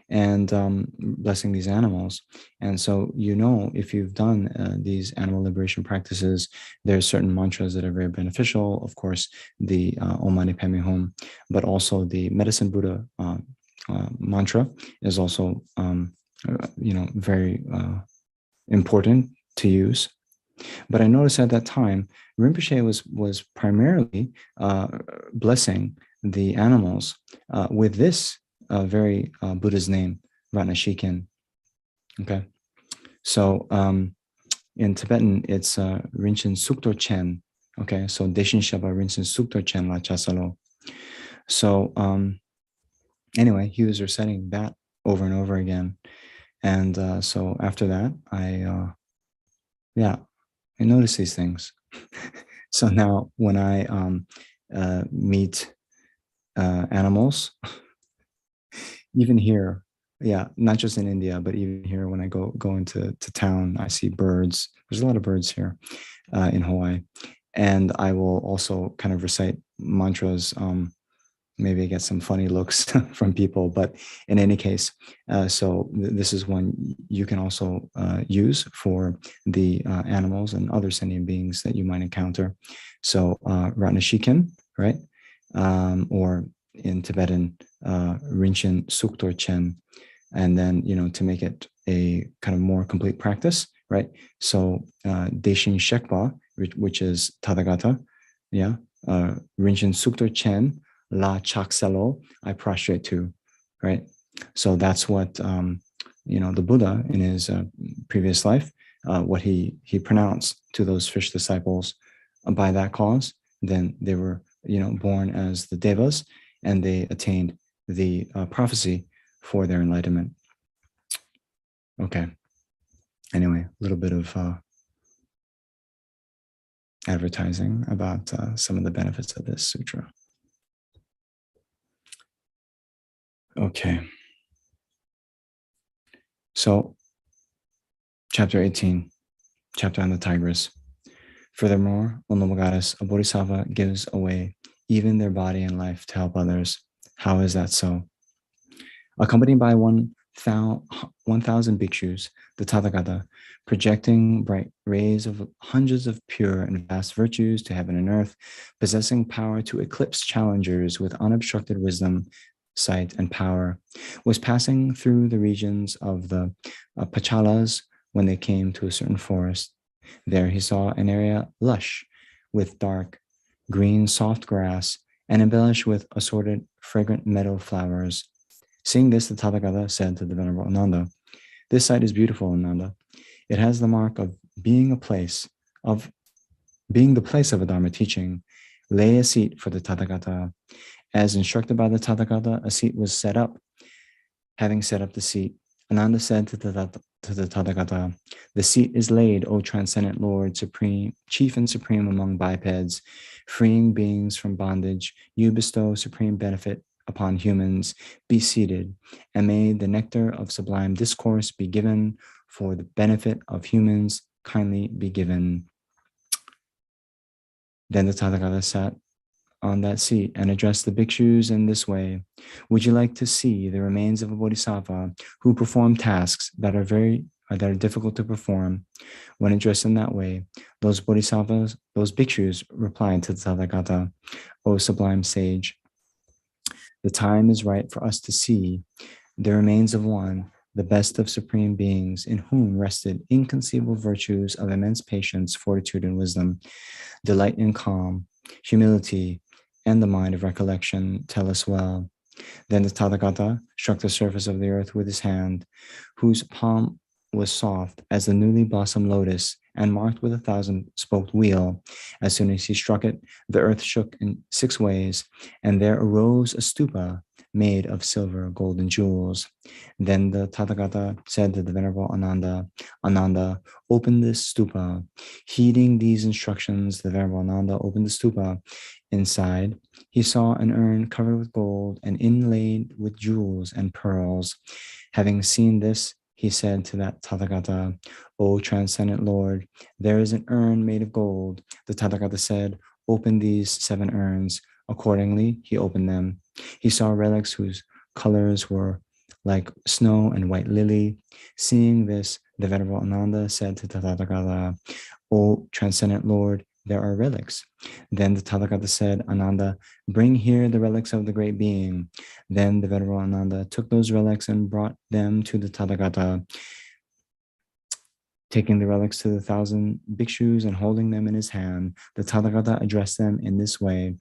blessing these animals. And so, if you've done these animal liberation practices, there's certain mantras that are very beneficial. Of course, the Om Mani Padme Hum, but also the Medicine Buddha mantra is also, very important to use. But I noticed at that time, Rinpoche was primarily blessing the animals with this very Buddha's name, Ratnashikan. Okay, so in Tibetan it's Rinchen Suktor Chen. Okay, so Deshin Shaba Rinchen Suktor Chen La Chasalo. So anyway, he was reciting that over and over again, and so after that, I noticed these things. So now when I meet animals, even here, not just in India, but even here when I go into town, I see birds. There's a lot of birds here in Hawaii. And I will also kind of recite mantras. Maybe I get some funny looks from people, but in any case, so this is one you can also use for the animals and other sentient beings that you might encounter. So Ratnashikan, right? Or in Tibetan, Rinchen Suktor Chen, and then, to make it a kind of more complete practice, right? So Deshin Shekpa, which is Tathagata, Rinchen Suktor Chen, La Chaksalo, I prostrate to, right? So that's what, the Buddha in his previous life, what he pronounced to those fish disciples. By that cause, then they were, born as the Devas, and they attained the prophecy for their enlightenment. Okay. Anyway, a little bit of advertising about some of the benefits of this sutra. Okay. So, chapter 18, chapter on the tigress. Furthermore, O noble goddess, a bodhisattva gives away even their body and life to help others. How is that so? Accompanied by one 1,000 bhikshus, the Tathagata, projecting bright rays of hundreds of pure and vast virtues to heaven and earth, possessing power to eclipse challengers with unobstructed wisdom, sight, and power, was passing through the regions of the Pachalas when they came to a certain forest. There he saw an area lush with dark green soft grass and embellished with assorted fragrant meadow flowers. Seeing this, the Tathagata said to the Venerable Ananda, "This site is beautiful, Ananda. It has the mark of being the place of a Dharma teaching. Lay a seat for the Tathagata." As instructed by the Tathagata, a seat was set up. Having set up the seat, Ananda said to the Tathagata, "The seat is laid, O transcendent Lord, supreme, chief and supreme among bipeds, freeing beings from bondage. You bestow supreme benefit upon humans. Be seated, and may the nectar of sublime discourse be given for the benefit of humans. Kindly be given." Then the Tathagata sat on that seat and addressed the bhikshus in this way: "Would you like to see the remains of a bodhisattva who performed tasks that are difficult to perform?" When addressed in that way, those bodhisattvas, those bhikshus replied to the Tathagata, "O sublime sage, the time is right for us to see the remains of one, the best of supreme beings, in whom rested inconceivable virtues of immense patience, fortitude, and wisdom, delight in calm, humility, and the mind of recollection. Tell us well." Then the Tathagata struck the surface of the earth with his hand, whose palm was soft as the newly blossomed lotus and marked with a 1,000-spoked wheel. As soon as he struck it, the earth shook in 6 ways, and there arose a stupa made of silver, gold, and jewels. Then the Tathagata said to the Venerable Ananda, "Ananda, open this stupa." Heeding these instructions, the Venerable Ananda opened the stupa. Inside, he saw an urn covered with gold and inlaid with jewels and pearls. Having seen this, he said to that Tathagata, "O transcendent Lord, there is an urn made of gold." The Tathagata said, "Open these 7 urns." Accordingly, he opened them. He saw relics whose colors were like snow and white lily. Seeing this, the Venerable Ananda said to the Tathagata, "O transcendent Lord, there are relics." Then the Tathagata said, "Ananda, bring here the relics of the great being." Then the Venerable Ananda took those relics and brought them to the Tathagata. Taking the relics to the 1,000 bhikshus and holding them in his hand, the Tathagata addressed them in this way: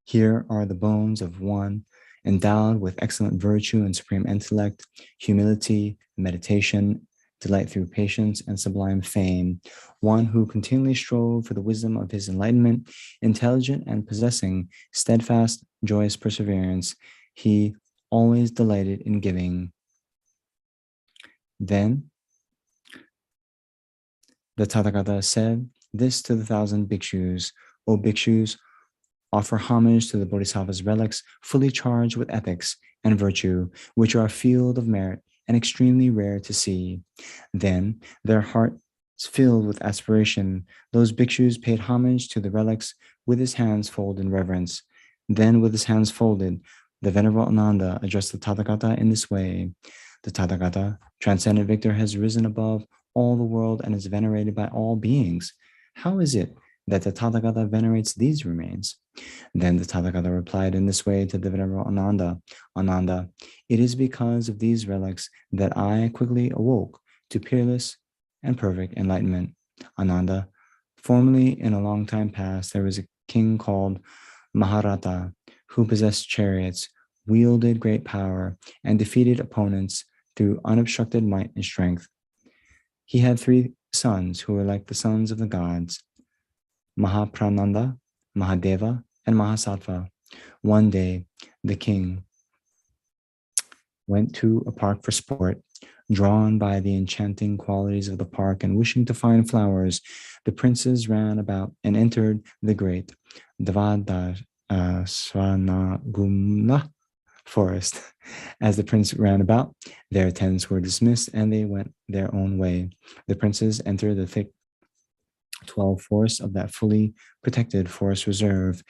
"Here are the bones of one endowed with excellent virtue and supreme intellect, humility, meditation, delight through patience, and sublime fame, one who continually strove for the wisdom of his enlightenment, intelligent and possessing steadfast, joyous perseverance. He always delighted in giving." Then the Tathagata said this to the 1,000 bhikshus: "O bhikshus, offer homage to the Bodhisattva's relics, fully charged with ethics and virtue, which are a field of merit and extremely rare to see." Then, their hearts filled with aspiration, those bhikshus paid homage to the relics with his hands folded in reverence. Then, with his hands folded, the Venerable Ananda addressed the Tathagata in this way: "The Tathagata, transcendent victor, has risen above all the world and is venerated by all beings. How is it that the Tathagata venerates these remains?" Then the Tathagata replied in this way to the Venerable Ananda: "Ananda, it is because of these relics that I quickly awoke to peerless and perfect enlightenment. Ananda, formerly in a long time past, there was a king called Maharata who possessed chariots, wielded great power, and defeated opponents through unobstructed might and strength. He had 3 sons who were like the sons of the gods: Mahaprananda, Mahadeva, and Mahasattva. One day, the king went to a park for sport. Drawn by the enchanting qualities of the park and wishing to find flowers, the princes ran about and entered the great Svanagumna forest. As the prince ran about, their attendants were dismissed and they went their own way. The princes entered the thick 12 forests of that fully protected forest reserve.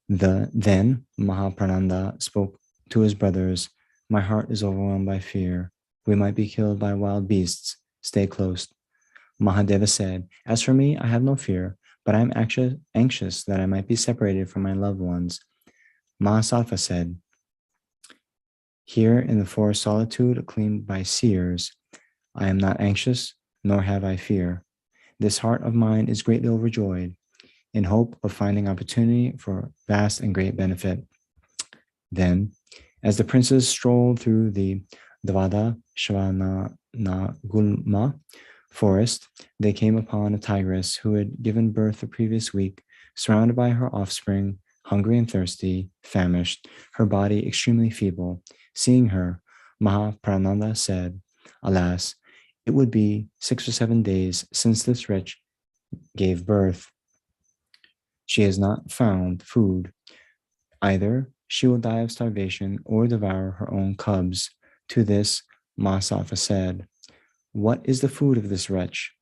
Then Mahaprananda spoke to his brothers, My heart is overwhelmed by fear. We might be killed by wild beasts. Stay close. Mahadeva said, as for me, I have no fear, but I am anxious that I might be separated from my loved ones. Mahasattva said, here in the forest solitude acclaimed by seers, I am not anxious, nor have I fear. This heart of mine is greatly overjoyed, in hope of finding opportunity for vast and great benefit. Then, as the princes strolled through the Dvada Shravana Gulma forest, they came upon a tigress who had given birth the previous week, surrounded by her offspring, hungry and thirsty, famished, her body extremely feeble. Seeing her, Mahaprananda said, alas, it would be 6 or 7 days since this wretch gave birth. She has not found food. Either she will die of starvation or devour her own cubs. To this, Mahasattva said, what is the food of this wretch?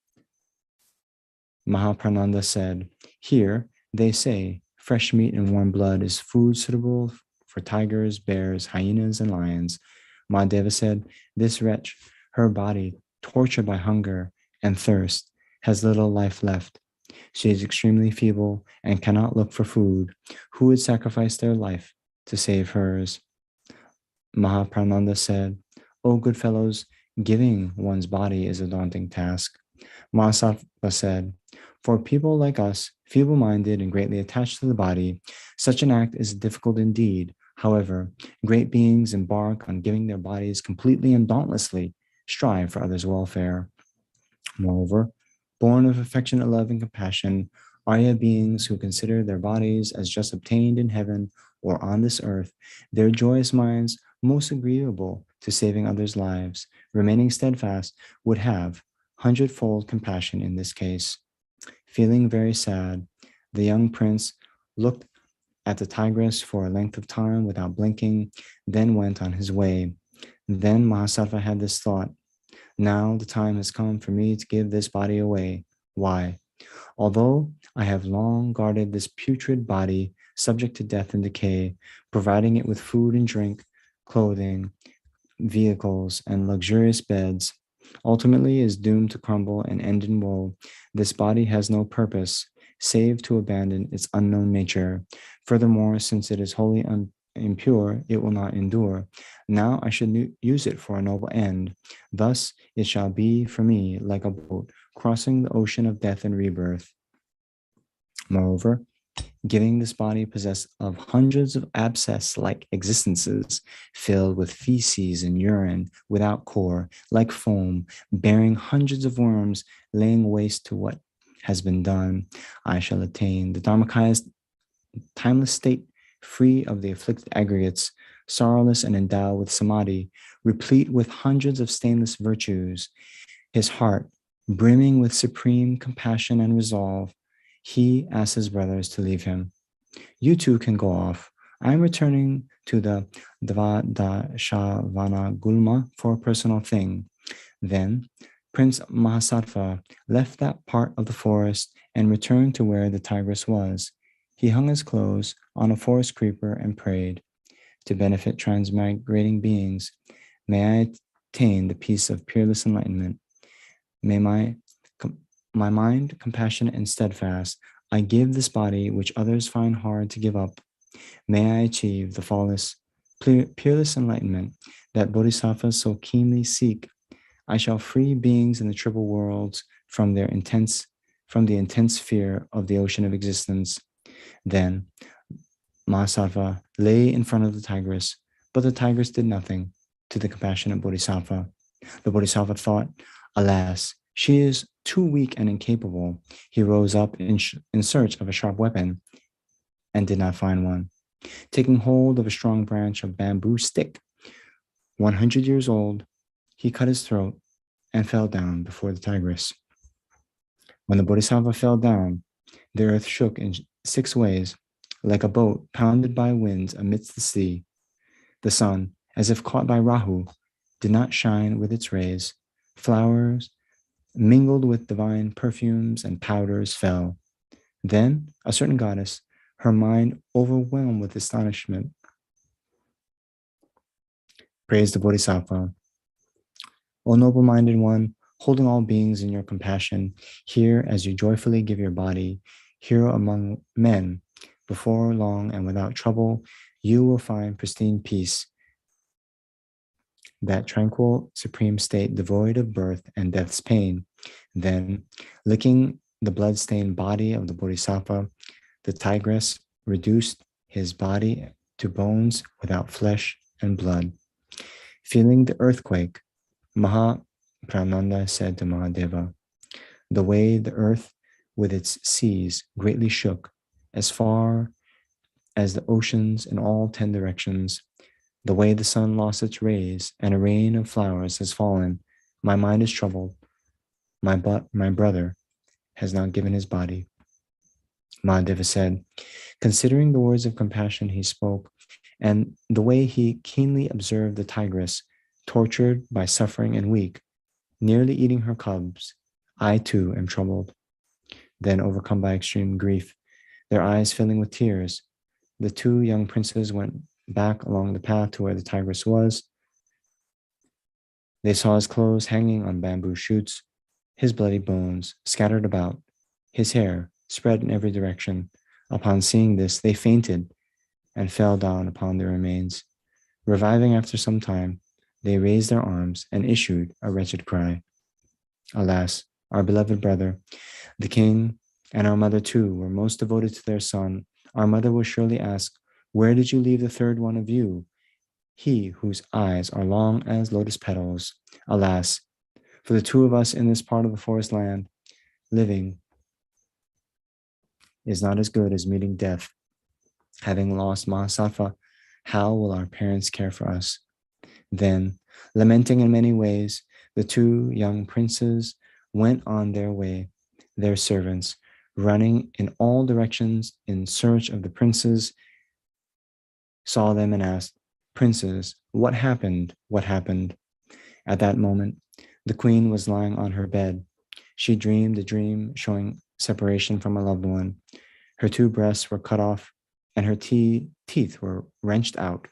Mahaprananda said, here they say fresh meat and warm blood is food suitable for tigers, bears, hyenas, and lions. Mahadeva said, this wretch, her body tortured by hunger and thirst, has little life left. She is extremely feeble and cannot look for food. Who would sacrifice their life to save hers? Mahaprananda said, O good fellows, giving one's body is a daunting task. Mahasattva said, for people like us, feeble-minded and greatly attached to the body, such an act is difficult indeed. However, great beings embark on giving their bodies completely and dauntlessly, strive for others' welfare. Moreover, born of affectionate love and compassion, Arya beings who consider their bodies as just obtained in heaven or on this earth, their joyous minds, most agreeable to saving others' lives, remaining steadfast, would have 100-fold compassion in this case. Feeling very sad, the young prince looked at the tigress for a length of time without blinking, then went on his way. Then Mahasattva had this thought, now the time has come for me to give this body away. Why? Although I have long guarded this putrid body, subject to death and decay, providing it with food and drink, clothing, vehicles, and luxurious beds, ultimately is doomed to crumble and end in woe. This body has no purpose, save to abandon its unknown nature. Furthermore, since it is wholly impure, it will not endure. Now I should use it for a noble end. Thus it shall be for me like a boat crossing the ocean of death and rebirth. Moreover, giving this body possessed of hundreds of abscess-like existences, filled with feces and urine, without core, like foam, bearing hundreds of worms, laying waste to what has been done, I shall attain the Dharmakaya's timeless state, free of the afflicted aggregates, sorrowless and endowed with samadhi, replete with hundreds of stainless virtues, his heart brimming with supreme compassion and resolve. He asks his brothers to leave him. You two can go off. I am returning to the Dvadashavana Gulma for a personal thing. Then Prince Mahasattva left that part of the forest and returned to where the tigress was. He hung his clothes on a forest creeper and prayed, to benefit transmigrating beings, may I attain the peace of peerless enlightenment. May my mind compassionate and steadfast, I give this body which others find hard to give up. May I achieve the flawless, peerless enlightenment that bodhisattvas so keenly seek. I shall free beings in the triple worlds from the intense fear of the ocean of existence. Then Mahasattva lay in front of the tigress, but the tigress did nothing to the compassionate bodhisattva. The bodhisattva thought, alas, she is too weak and incapable. He rose up in search of a sharp weapon and did not find one. Taking hold of a strong branch of bamboo stick, 100 years old, he cut his throat and fell down before the tigress. When the bodhisattva fell down, the earth shook in 6 ways, like a boat pounded by winds amidst the sea. The sun, as if caught by Rahu, did not shine with its rays. Flowers, mingled with divine perfumes and powders, fell. Then a certain goddess, her mind overwhelmed with astonishment, praised the Bodhisattva. O noble-minded one, holding all beings in your compassion, hear as you joyfully give your body, hero among men, before long and without trouble, you will find pristine peace, that tranquil, supreme state devoid of birth and death's pain. Then, licking the blood-stained body of the Bodhisattva, the tigress reduced his body to bones without flesh and blood. Feeling the earthquake, Mahaprananda said to Mahadeva, the way the earth with its seas greatly shook, as far as the oceans in all 10 directions, the way the sun lost its rays and a rain of flowers has fallen, my mind is troubled. My brother has not given his body. Mahadeva said, considering the words of compassion he spoke and the way he keenly observed the tigress, tortured by suffering and weak, nearly eating her cubs, I too am troubled. Then, overcome by extreme grief, their eyes filling with tears, the two young princes went back along the path to where the tigress was. They saw his clothes hanging on bamboo shoots, his bloody bones scattered about, his hair spread in every direction. Upon seeing this, they fainted and fell down upon their remains. Reviving after some time, they raised their arms and issued a wretched cry. Alas, our beloved brother, the king, and our mother too were most devoted to their son. Our mother will surely ask, where did you leave the third one of you? He whose eyes are long as lotus petals. Alas, for the two of us in this part of the forest land, living is not as good as meeting death. Having lost Mahasattva, how will our parents care for us? Then, lamenting in many ways, the two young princes went on their way, their servants, running in all directions in search of the princes, saw them and asked, Princes, what happened? What happened? At that moment, the queen was lying on her bed. She dreamed a dream showing separation from a loved one. Her two breasts were cut off and her teeth were wrenched out.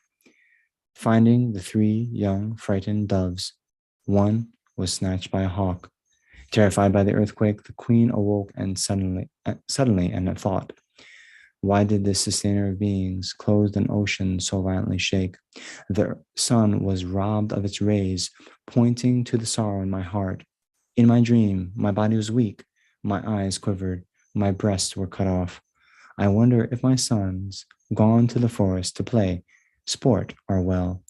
Finding the three young frightened doves, one was snatched by a hawk. Terrified by the earthquake, the queen awoke and suddenly and thought, why did this sustainer of beings, clothed in ocean, so violently shake? The sun was robbed of its rays, pointing to the sorrow in my heart. In my dream, my body was weak, my eyes quivered, my breasts were cut off. I wonder if my sons, gone to the forest to play, sport, are well.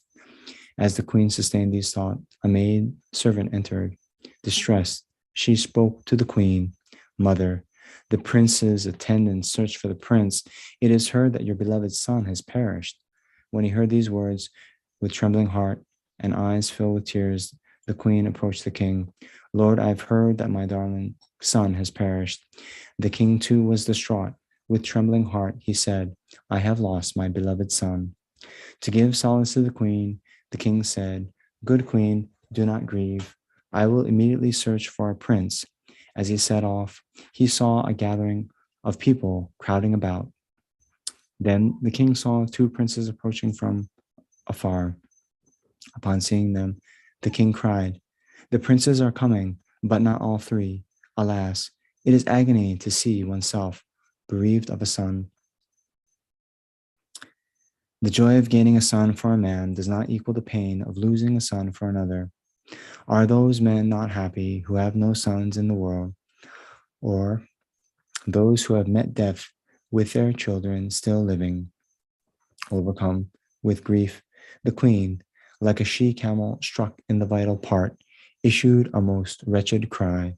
As the queen sustained these thoughts, a maid servant entered. Distressed, she spoke to the queen, Mother, the prince's attendants search for the prince. It is heard that your beloved son has perished. When he heard these words, with trembling heart and eyes filled with tears, the queen approached the king. Lord, I've heard that my darling son has perished. The king too was distraught. With trembling heart, he said, I have lost my beloved son. To give solace to the king said, Good queen, do not grieve. I will immediately search for a prince. As he set off, he saw a gathering of people crowding about. Then the king saw two princes approaching from afar. Upon seeing them, the king cried, The princes are coming, but not all three. Alas, it is agony to see oneself bereaved of a son. The joy of gaining a son for a man does not equal the pain of losing a son for another. Are those men not happy who have no sons in the world, or those who have met death with their children still living? Overcome with grief, the queen, like a she-camel struck in the vital part, issued a most wretched cry.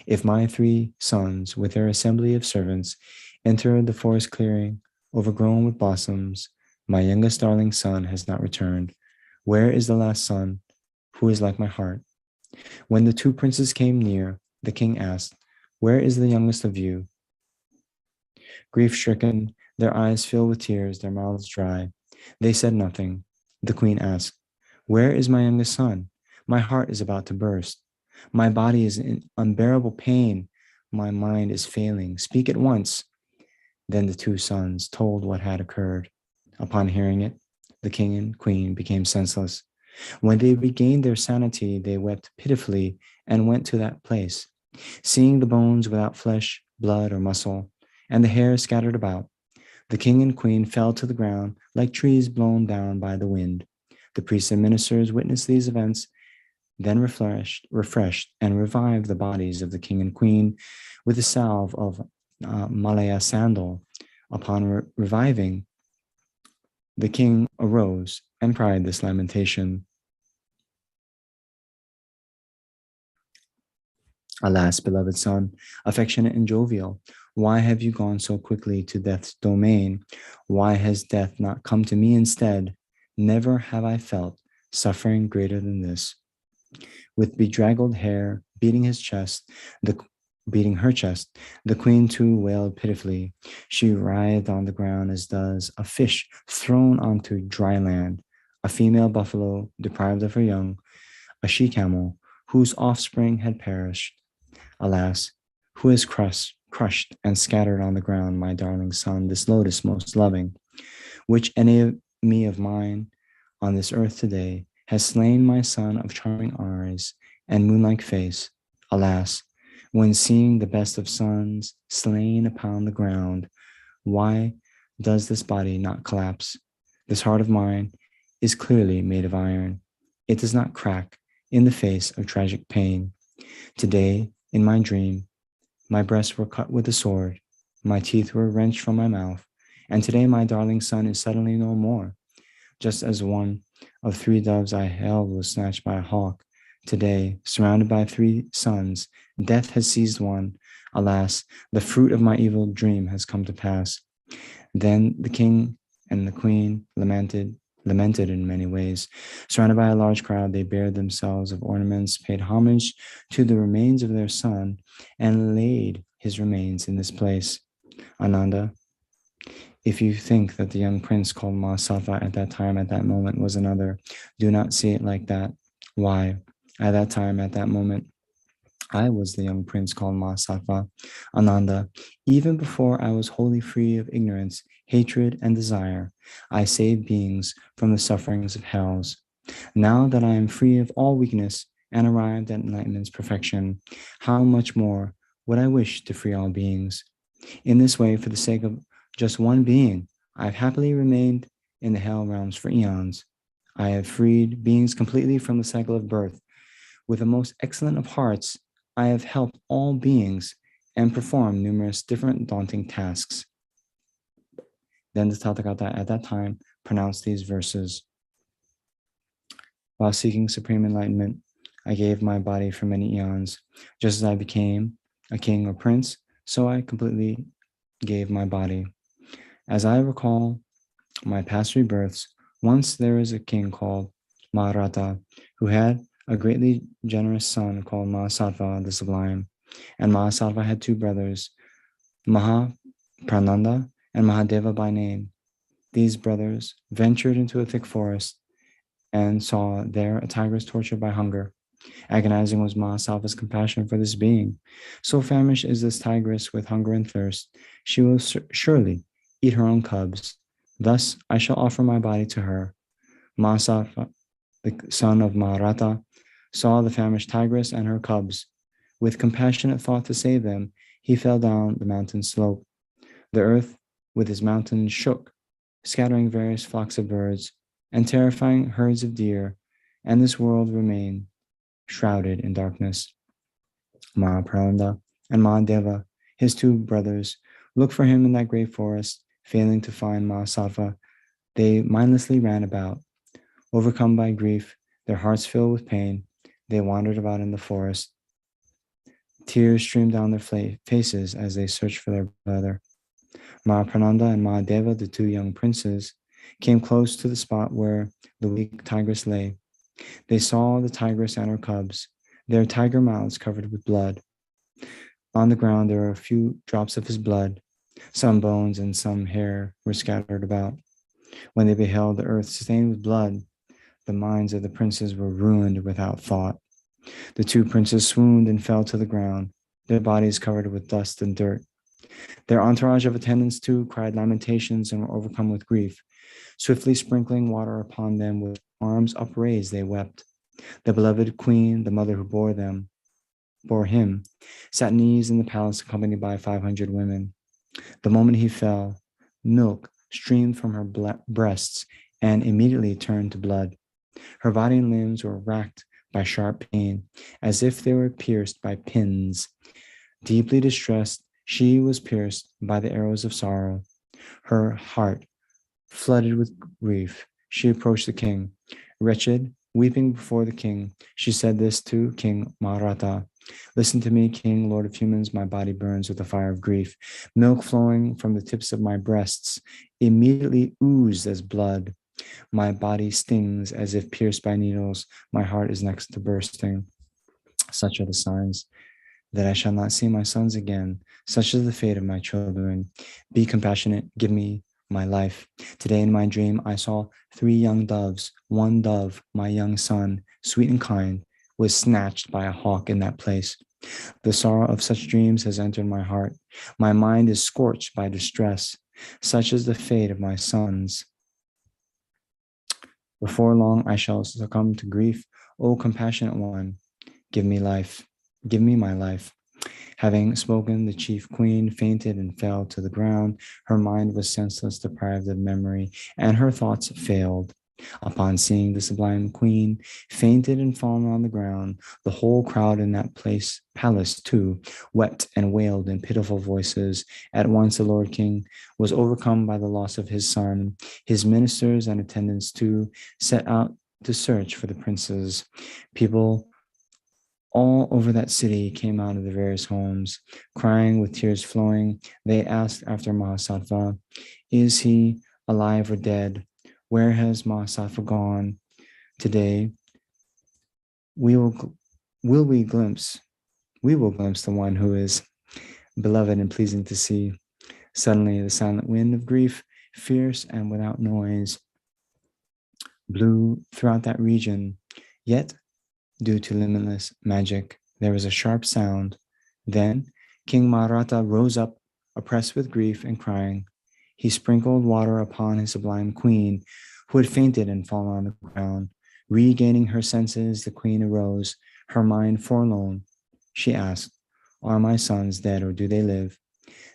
If my three sons, with their assembly of servants, enter the forest clearing, overgrown with blossoms, my youngest darling son has not returned. Where is the last son, who is like my heart? When the two princes came near, the king asked, Where is the youngest of you? Grief-stricken, their eyes filled with tears, their mouths dry. They said nothing. The queen asked, Where is my youngest son? My heart is about to burst. My body is in unbearable pain. My mind is failing. Speak at once. Then the two sons told what had occurred. Upon hearing it, the king and queen became senseless. When they regained their sanity, they wept pitifully and went to that place. Seeing the bones without flesh, blood, or muscle, and the hair scattered about, the king and queen fell to the ground like trees blown down by the wind. The priests and ministers witnessed these events, then refreshed, and revived the bodies of the king and queen with the salve of Malaya sandal. Upon reviving, the king arose and cried this lamentation. Alas, beloved son, affectionate and jovial, why have you gone so quickly to death's domain? Why has death not come to me instead? Never have I felt suffering greater than this. With bedraggled hair beating her chest, the queen too wailed pitifully. She writhed on the ground as does a fish thrown onto dry land, a female buffalo deprived of her young, a she-camel whose offspring had perished. Alas, who has crushed and scattered on the ground my darling son, this lotus most loving, which enemy of mine on this earth today has slain my son of charming eyes and moon-like face. Alas, when seeing the best of sons slain upon the ground, why does this body not collapse? This heart of mine is clearly made of iron. It does not crack in the face of tragic pain. Today, in my dream, my breasts were cut with a sword, my teeth were wrenched from my mouth, and today my darling son is suddenly no more. Just as one of 3 doves I held was snatched by a hawk, today, surrounded by 3 sons, death has seized one. Alas, the fruit of my evil dream has come to pass. Then the king and the queen lamented in many ways. Surrounded by a large crowd, they bared themselves of ornaments, paid homage to the remains of their son, and laid his remains in this place. Ananda, if you think that the young prince called Mahasatva at that time, at that moment, was another, do not see it like that. Why? At that time, at that moment, I was the young prince called Mahasatva. Ananda, even before I was wholly free of ignorance, hatred, and desire, I saved beings from the sufferings of hells. Now that I am free of all weakness and arrived at enlightenment's perfection, how much more would I wish to free all beings? In this way, for the sake of just one being, I have happily remained in the hell realms for eons. I have freed beings completely from the cycle of birth. With the most excellent of hearts, I have helped all beings and performed numerous different daunting tasks. Then the Tathagata at that time pronounced these verses. While seeking supreme enlightenment, I gave my body for many eons. Just as I became a king or prince, so I completely gave my body. As I recall my past rebirths, once there was a king called Maharata who had a greatly generous son called Mahasatva the Sublime. And Mahasatva had 2 brothers, Mahaprananda and Mahadeva by name. These brothers ventured into a thick forest and saw there a tigress tortured by hunger. Agonizing was Mahasatva's compassion for this being. So famished is this tigress with hunger and thirst, she will surely eat her own cubs. Thus I shall offer my body to her. Mahasatva, the son of Maharata, saw the famished tigress and her cubs. With compassionate thought to save them, he fell down the mountain slope. The earth with his mountains shook, scattering various flocks of birds and terrifying herds of deer, and this world remained shrouded in darkness. Mahapranda and Mahadeva, his 2 brothers, looked for him in that great forest. Failing to find Mahasatva, they mindlessly ran about. Overcome by grief, their hearts filled with pain, they wandered about in the forest. Tears streamed down their faces as they searched for their brother. Mahaprananda and Mahadeva, the 2 young princes, came close to the spot where the weak tigress lay. They saw the tigress and her cubs, their tiger mouths covered with blood. On the ground, there were a few drops of his blood. Some bones and some hair were scattered about. When they beheld the earth stained with blood, the minds of the princes were ruined without thought. The 2 princes swooned and fell to the ground, their bodies covered with dust and dirt. Their entourage of attendants too cried lamentations and were overcome with grief. Swiftly sprinkling water upon them with arms upraised, they wept. The beloved queen, the mother who bore him, sat at ease in the palace accompanied by 500 women. The moment he fell, milk streamed from her breasts and immediately turned to blood. Her body and limbs were racked by sharp pain, as if they were pierced by pins. Deeply distressed, she was pierced by the arrows of sorrow. Her heart flooded with grief. She approached the king. Wretched, weeping before the king, she said this to King Maharata. Listen to me, King, Lord of humans, my body burns with the fire of grief. Milk flowing from the tips of my breasts immediately oozed as blood. My body stings as if pierced by needles. My heart is next to bursting. Such are the signs that I shall not see my sons again. Such is the fate of my children. Be compassionate, give me my life. Today in my dream, I saw 3 young doves. One dove, my young son, sweet and kind, was snatched by a hawk in that place. The sorrow of such dreams has entered my heart. My mind is scorched by distress. Such is the fate of my sons. Before long, I shall succumb to grief. O compassionate one, give me life. Give me my life. Having spoken, the chief queen fainted and fell to the ground. Her mind was senseless, deprived of memory, and her thoughts failed. Upon seeing the sublime queen fainted and fallen on the ground, the whole crowd in that palace too, wept and wailed in pitiful voices. At once the Lord King was overcome by the loss of his son. His ministers and attendants too set out to search for the princes. People all over that city came out of the various homes, crying with tears flowing. They asked after Mahasattva, is he alive or dead? Where has Mahasattva gone? Today, we will glimpse the one who is beloved and pleasing to see. Suddenly, the silent wind of grief, fierce and without noise, blew throughout that region. Yet, due to limitless magic, there was a sharp sound. Then, King Maharata rose up, oppressed with grief and crying. He sprinkled water upon his sublime queen, who had fainted and fallen on the ground. Regaining her senses, the queen arose, her mind forlorn. She asked, are my sons dead or do they live?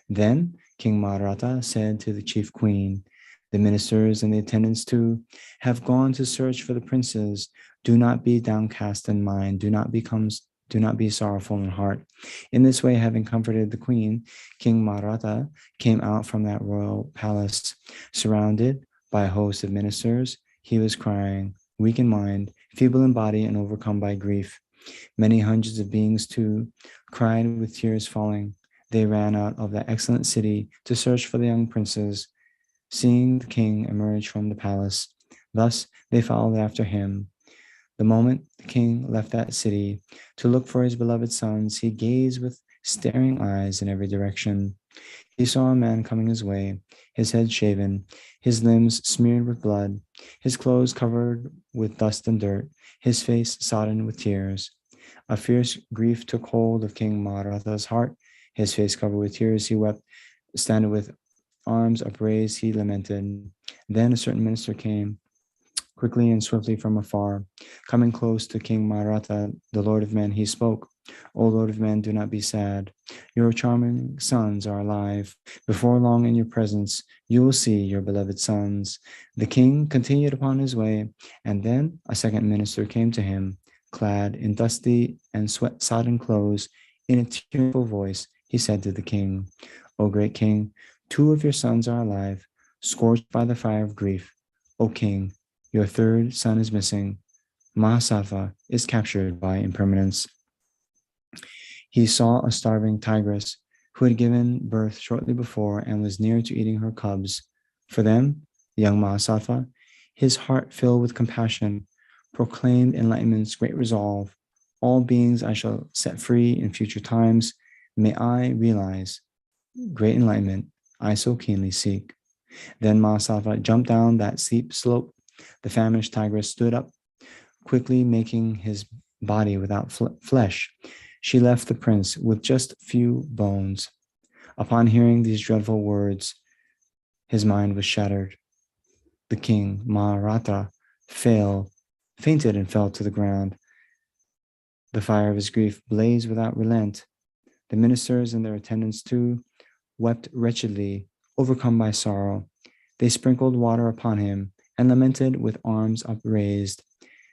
Then King Maharata said to the chief queen, the ministers and the attendants too have gone to search for the princes. Do not be downcast in mind. Do not be sorrowful in heart. In this way, having comforted the queen, King Maharata came out from that royal palace. Surrounded by a host of ministers, he was crying, weak in mind, feeble in body, and overcome by grief. Many hundreds of beings too cried with tears falling. They ran out of that excellent city to search for the young princes. Seeing the king emerge from the palace, thus they followed after him. The moment the king left that city to look for his beloved sons, he gazed with staring eyes in every direction. He saw a man coming his way, his head shaven, his limbs smeared with blood, his clothes covered with dust and dirt, his face sodden with tears. A fierce grief took hold of King Maharata's heart. His face covered with tears, he wept, standing with arms upraised, he lamented. Then a certain minister came, quickly and swiftly from afar. Coming close to King Maharata, the Lord of Men, he spoke, O Lord of Men, do not be sad. Your charming sons are alive. Before long in your presence, you will see your beloved sons. The king continued upon his way, and then a second minister came to him, clad in dusty and sweat-sodden clothes. In a tearful voice, he said to the king, O great king, 2 of your sons are alive, scorched by the fire of grief. O king, your 3rd son is missing. Mahasattva is captured by impermanence. He saw a starving tigress who had given birth shortly before and was near to eating her cubs. For them, the young Mahasattva, his heart filled with compassion, proclaimed enlightenment's great resolve. All beings I shall set free in future times. May I realize great enlightenment I so keenly seek. Then Mahasattva jumped down that steep slope. The famished tigress stood up, quickly making his body without flesh. She left the prince with just few bones. Upon hearing these dreadful words, his mind was shattered. The king, Maharata, fainted and fell to the ground. The fire of his grief blazed without relent. The ministers and their attendants too wept wretchedly, overcome by sorrow. They sprinkled water upon him and lamented with arms upraised.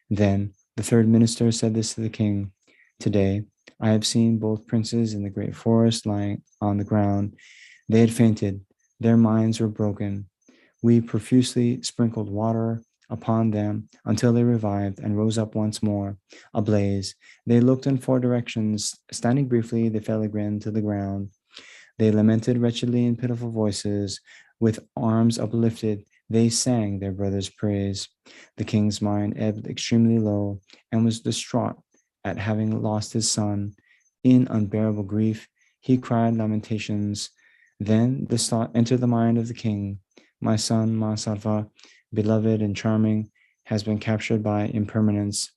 Then the third minister said this to the king, "Today I have seen both princes in the great forest lying on the ground. They had fainted, their minds were broken. We profusely sprinkled water upon them until they revived and rose up once more, ablaze. They looked in four directions. Standing briefly, they fell again to the ground. They lamented wretchedly in pitiful voices. With arms uplifted, they sang their brother's praise. The king's mind ebbed extremely low and was distraught at having lost his son. In unbearable grief, he cried lamentations. Then this thought entered the mind of the king: my son, Mahasattva, beloved and charming, has been captured by impermanence.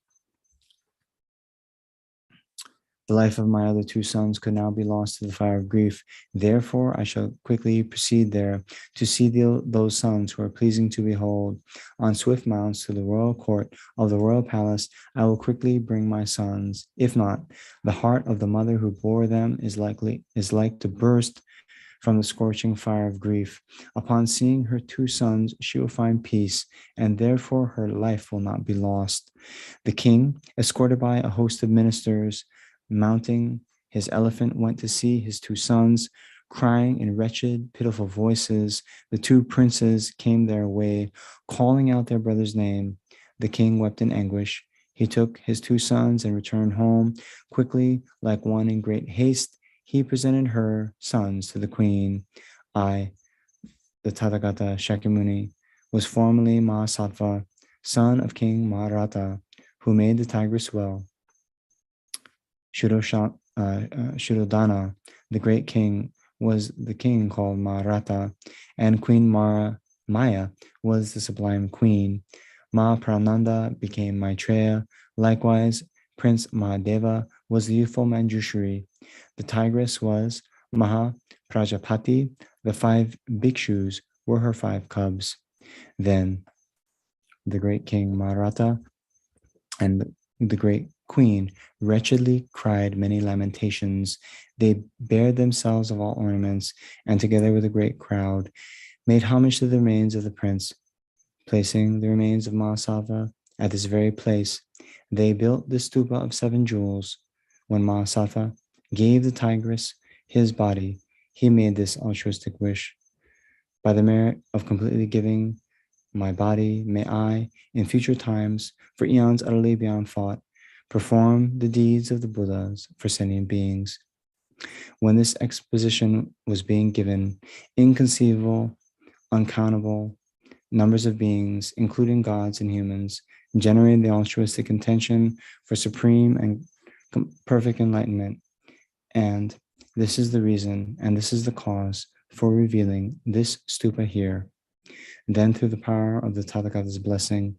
The life of my other two sons could now be lost to the fire of grief. Therefore, I shall quickly proceed there to see those sons who are pleasing to behold. On swift mounts to the royal court of the royal palace, I will quickly bring my sons. If not, the heart of the mother who bore them is like to burst from the scorching fire of grief. Upon seeing her two sons, she will find peace, and therefore her life will not be lost." The king, escorted by a host of ministers, mounting his elephant, went to see his two sons, crying in wretched, pitiful voices. The two princes came their way, calling out their brother's name. The king wept in anguish. He took his two sons and returned home. Quickly, like one in great haste, he presented her sons to the queen. I, the Tathagata Shakyamuni, was formerly Mahasattva, son of King Maharata, who made the tigress well. Shuddhodana, the great king, was the king called Maharata, and Queen Maya was the sublime queen. Mahaprananda became Maitreya. Likewise, Prince Mahadeva was the youthful Manjushri. The tigress was Maha Prajapati. The 5 bhikshus were her 5 cubs. Then the great king Maharata and the great queen wretchedly cried many lamentations. They bared themselves of all ornaments, and together with a great crowd, made homage to the remains of the prince. Placing the remains of Mahasattva at this very place, they built the stupa of 7 jewels. When Mahasattva gave the tigress his body, he made this altruistic wish: by the merit of completely giving my body, may I, in future times, for eons utterly beyond thought, perform the deeds of the Buddhas for sentient beings. When this exposition was being given, inconceivable, uncountable numbers of beings, including gods and humans, generated the altruistic intention for supreme and perfect enlightenment. And this is the reason, and this is the cause for revealing this stupa here. Then, through the power of the Tathagata's blessing,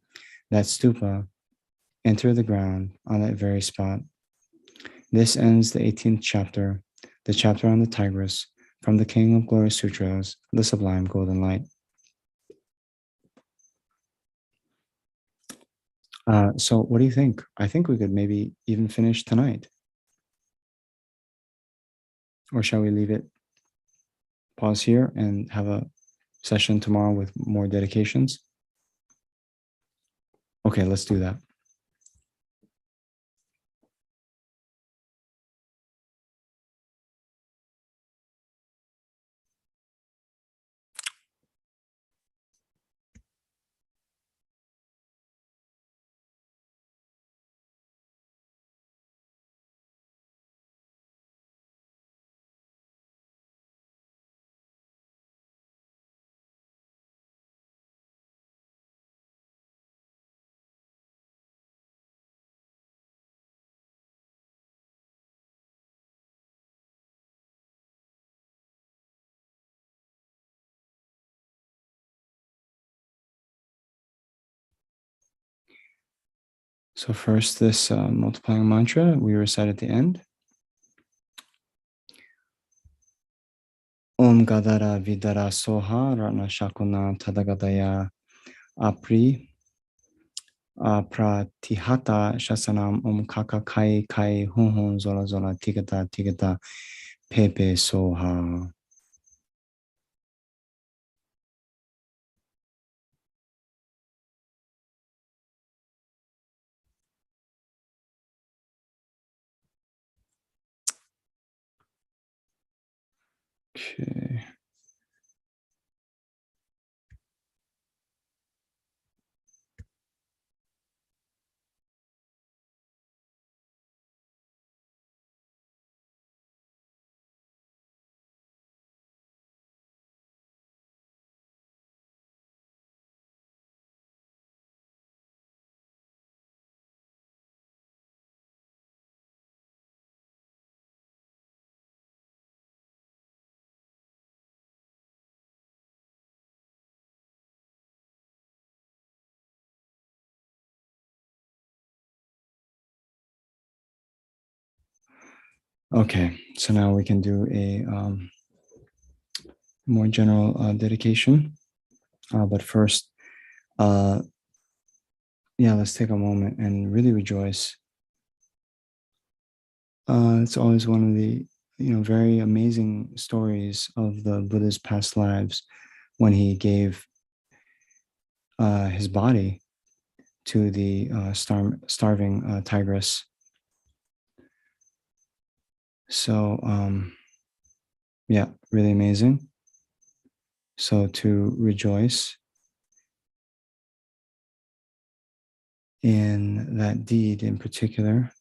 that stupa entered the ground on that very spot. This ends the 18th chapter, the chapter on the tigress, from the King of Glory Sutras, the Sublime Golden Light. So what do you think? I think we could maybe even finish tonight. Or shall we leave it, pause here, and have a session tomorrow with more dedications? Okay, let's do that. So first, this multiplying mantra we recite at the end. Om Gadara Vidara Soha Ratna Shakuna Tadagadaya Apri Pratihata shasanam kaka kai kai hun hun zola zola tigata tigata pepe soha. Okay. Okay, so now we can do a more general dedication. But first, let's take a moment and really rejoice. It's always one of the very amazing stories of the Buddha's past lives when he gave his body to the starving tigress. So really amazing. So to rejoice in that deed in particular.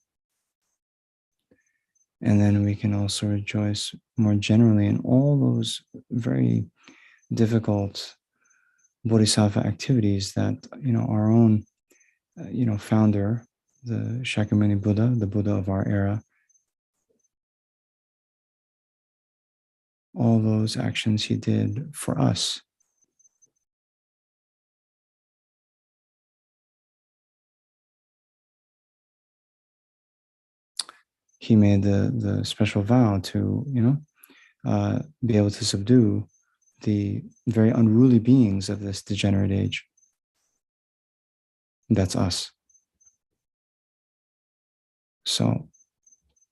And then we can also rejoice more generally in all those very difficult bodhisattva activities that, our own, founder, the Shakyamuni Buddha, the Buddha of our era, all those actions he did for us. He made the special vow to, be able to subdue the very unruly beings of this degenerate age. That's us. So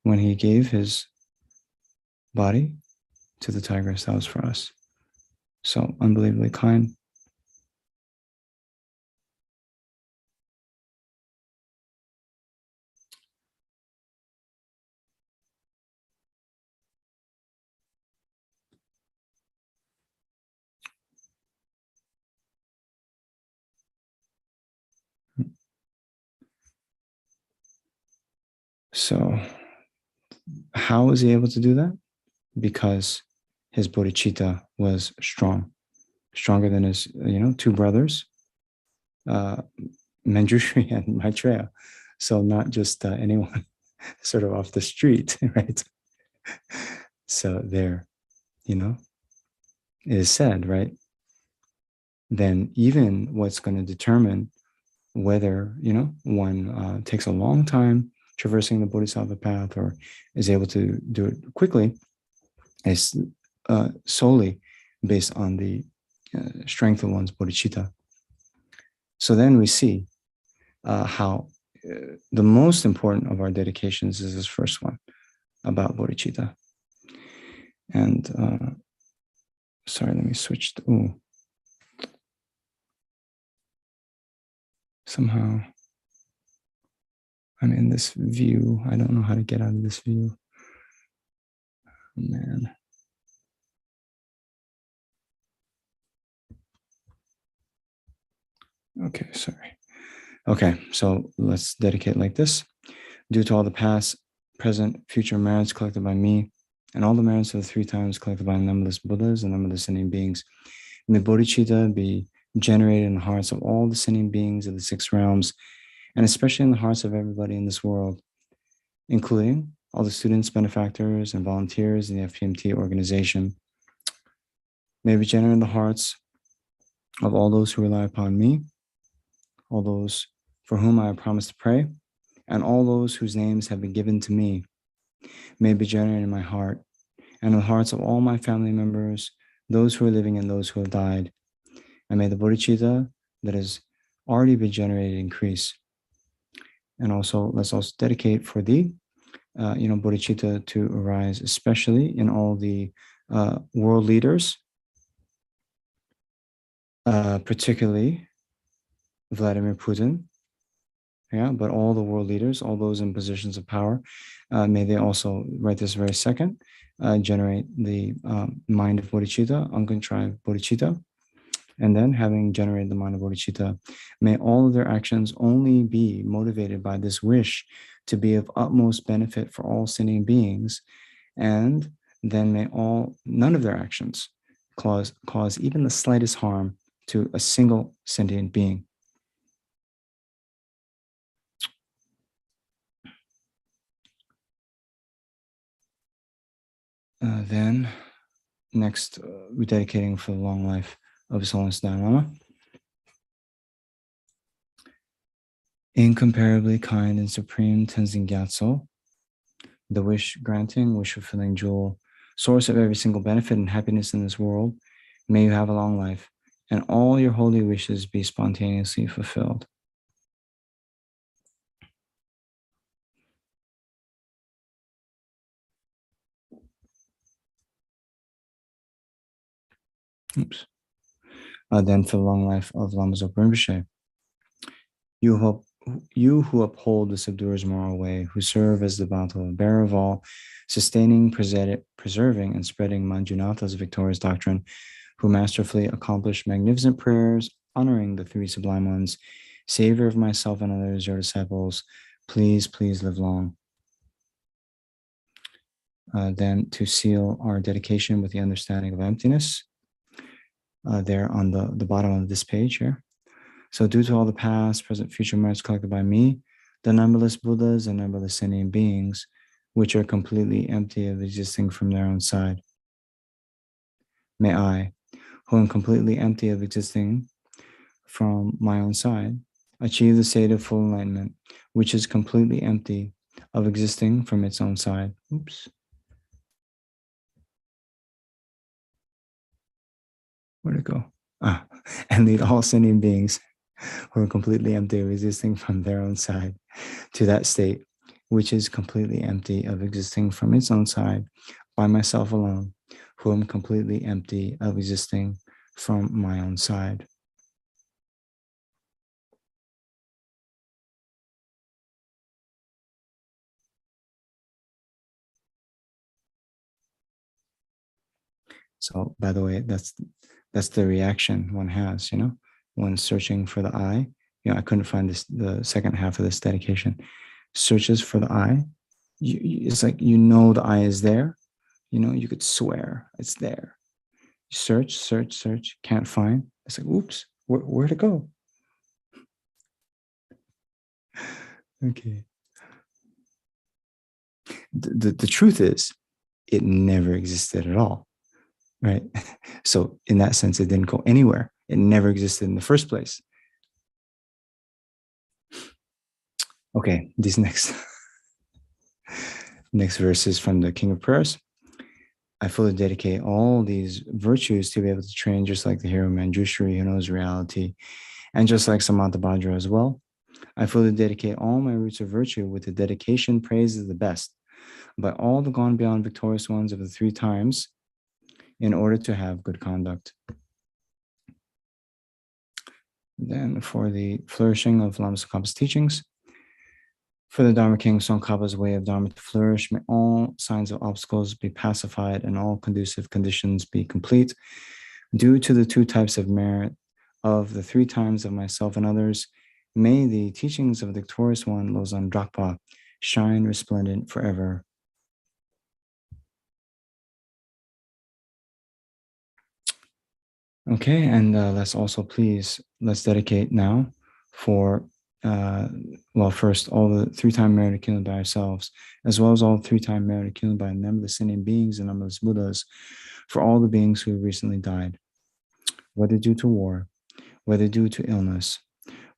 when he gave his body to the tigress, that was for us. So unbelievably kind. So how was he able to do that? Because his bodhicitta was strong, stronger than his, two brothers, Manjushri and Maitreya. So not just anyone sort of off the street, right? So there, it is said, right? Then even what's going to determine whether, one takes a long time traversing the bodhisattva path or is able to do it quickly is solely based on the strength of one's bodhicitta. So then we see how the most important of our dedications is this first one about bodhicitta. And sorry, let me switch. Somehow I'm in this view. I don't know how to get out of this view. Man. Okay, sorry. Okay, so let's dedicate like this. Due to all the past, present, future merits collected by me, and all the merits of the 3 times collected by numberless Buddhas and numberless sentient beings, may bodhicitta be generated in the hearts of all the sentient beings of the 6 realms, and especially in the hearts of everybody in this world, including all the students, benefactors, and volunteers in the FPMT organization. May be generated in the hearts of all those who rely upon me, all those for whom I have promised to pray, and all those whose names have been given to me. May be generated in my heart, and in the hearts of all my family members, those who are living and those who have died. And may the bodhicitta that is already been generated increase. And also, let's also dedicate for the, bodhicitta to arise, especially in all the world leaders, particularly Vladimir Putin, but all the world leaders, all those in positions of power, may they also, right this very second, generate the mind of bodhicitta, uncontrived bodhicitta. And then, having generated the mind of bodhicitta, may all of their actions only be motivated by this wish to be of utmost benefit for all sentient beings. And then may none of their actions cause even the slightest harm to a single sentient being. Then, next, we're dedicating for the long life of His Holiness Dalai Lama. Incomparably kind and supreme Tenzin Gyatso, the wish-granting, wish-fulfilling jewel, source of every single benefit and happiness in this world, may you have a long life, and all your holy wishes be spontaneously fulfilled. Oops. Then for the long life of Lama Zopa Rinpoche, you who uphold the subduer's moral way, who serve as the bountiful bearer of all, sustaining, preserving, and spreading Manjunatha's victorious doctrine, who masterfully accomplish magnificent prayers, honoring the three sublime ones, savior of myself and others, your disciples, please live long. Then to seal our dedication with the understanding of emptiness, there on the bottom of this page here. So due to all the past, present, future merits collected by me, the numberless Buddhas and numberless sentient beings, which are completely empty of existing from their own side, may I, who am completely empty of existing from my own side, achieve the state of full enlightenment, which is completely empty of existing from its own side. Oops. Where'd it go? And lead all sentient beings who are completely empty of existing from their own side to that state, which is completely empty of existing from its own side, by myself alone, who am completely empty of existing from my own side. So, by the way, that's the reaction one has, when searching for the I. I couldn't find the second half of this dedication. Searches for the I. It's like, the I is there. You could swear it's there. You search, can't find. It's like, oops, where'd it go? Okay. The truth is, it never existed at all, right? So in that sense, it didn't go anywhere. It never existed in the first place. Okay, these next verses from the King of Prayers. I fully dedicate all these virtues to be able to train just like the hero Manjushri who knows reality, and just like Samantabhadra as well. I fully dedicate all my roots of virtue with the dedication praise of the best by all the gone beyond victorious ones of the three times in order to have good conduct. Then for the flourishing of Lama Tsongkhapa's teachings, for the Dharma King Tsongkhapa's way of Dharma to flourish, may all signs of obstacles be pacified and all conducive conditions be complete. Due to the two types of merit of the three times of myself and others, may the teachings of the victorious one, Losar Drakpa, shine resplendent forever. Okay, and let's dedicate now for, first, all the three-time merit accumulated by ourselves, as well as all three-time merit accumulated by numberless sentient beings and numberless Buddhas, for all the beings who have recently died, whether due to war, whether due to illness,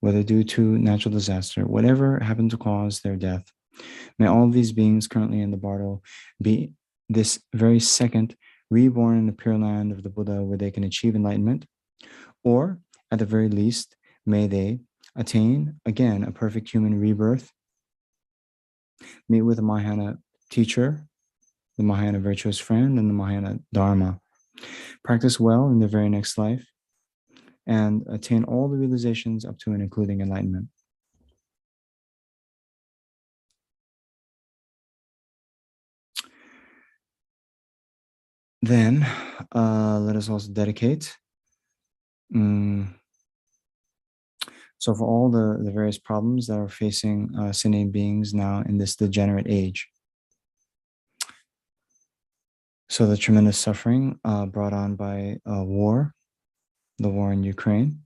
whether due to natural disaster, whatever happened to cause their death. May all these beings currently in the bardo be this very second reborn in the pure land of the Buddha, where they can achieve enlightenment, or at the very least, may they attain, again, a perfect human rebirth, meet with a Mahayana teacher, the Mahayana virtuous friend, and the Mahayana Dharma. Practice well in the very next life, and attain all the realizations up to and including enlightenment. Then let us also dedicate. So for all the various problems that are facing sentient beings now in this degenerate age. So the tremendous suffering brought on by war, the war in Ukraine,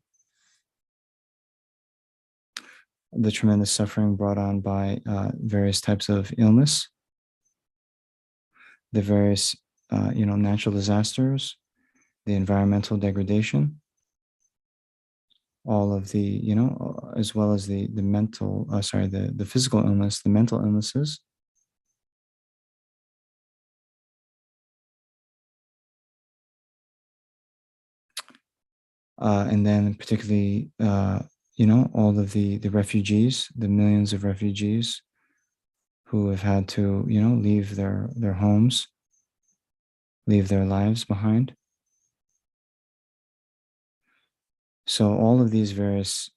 the tremendous suffering brought on by various types of illness, the various natural disasters, the environmental degradation, all of the as well as the mental the physical illness, the mental illnesses, and then particularly all of the refugees, the millions of refugees who have had to leave their homes, leave their lives behind. So all of these various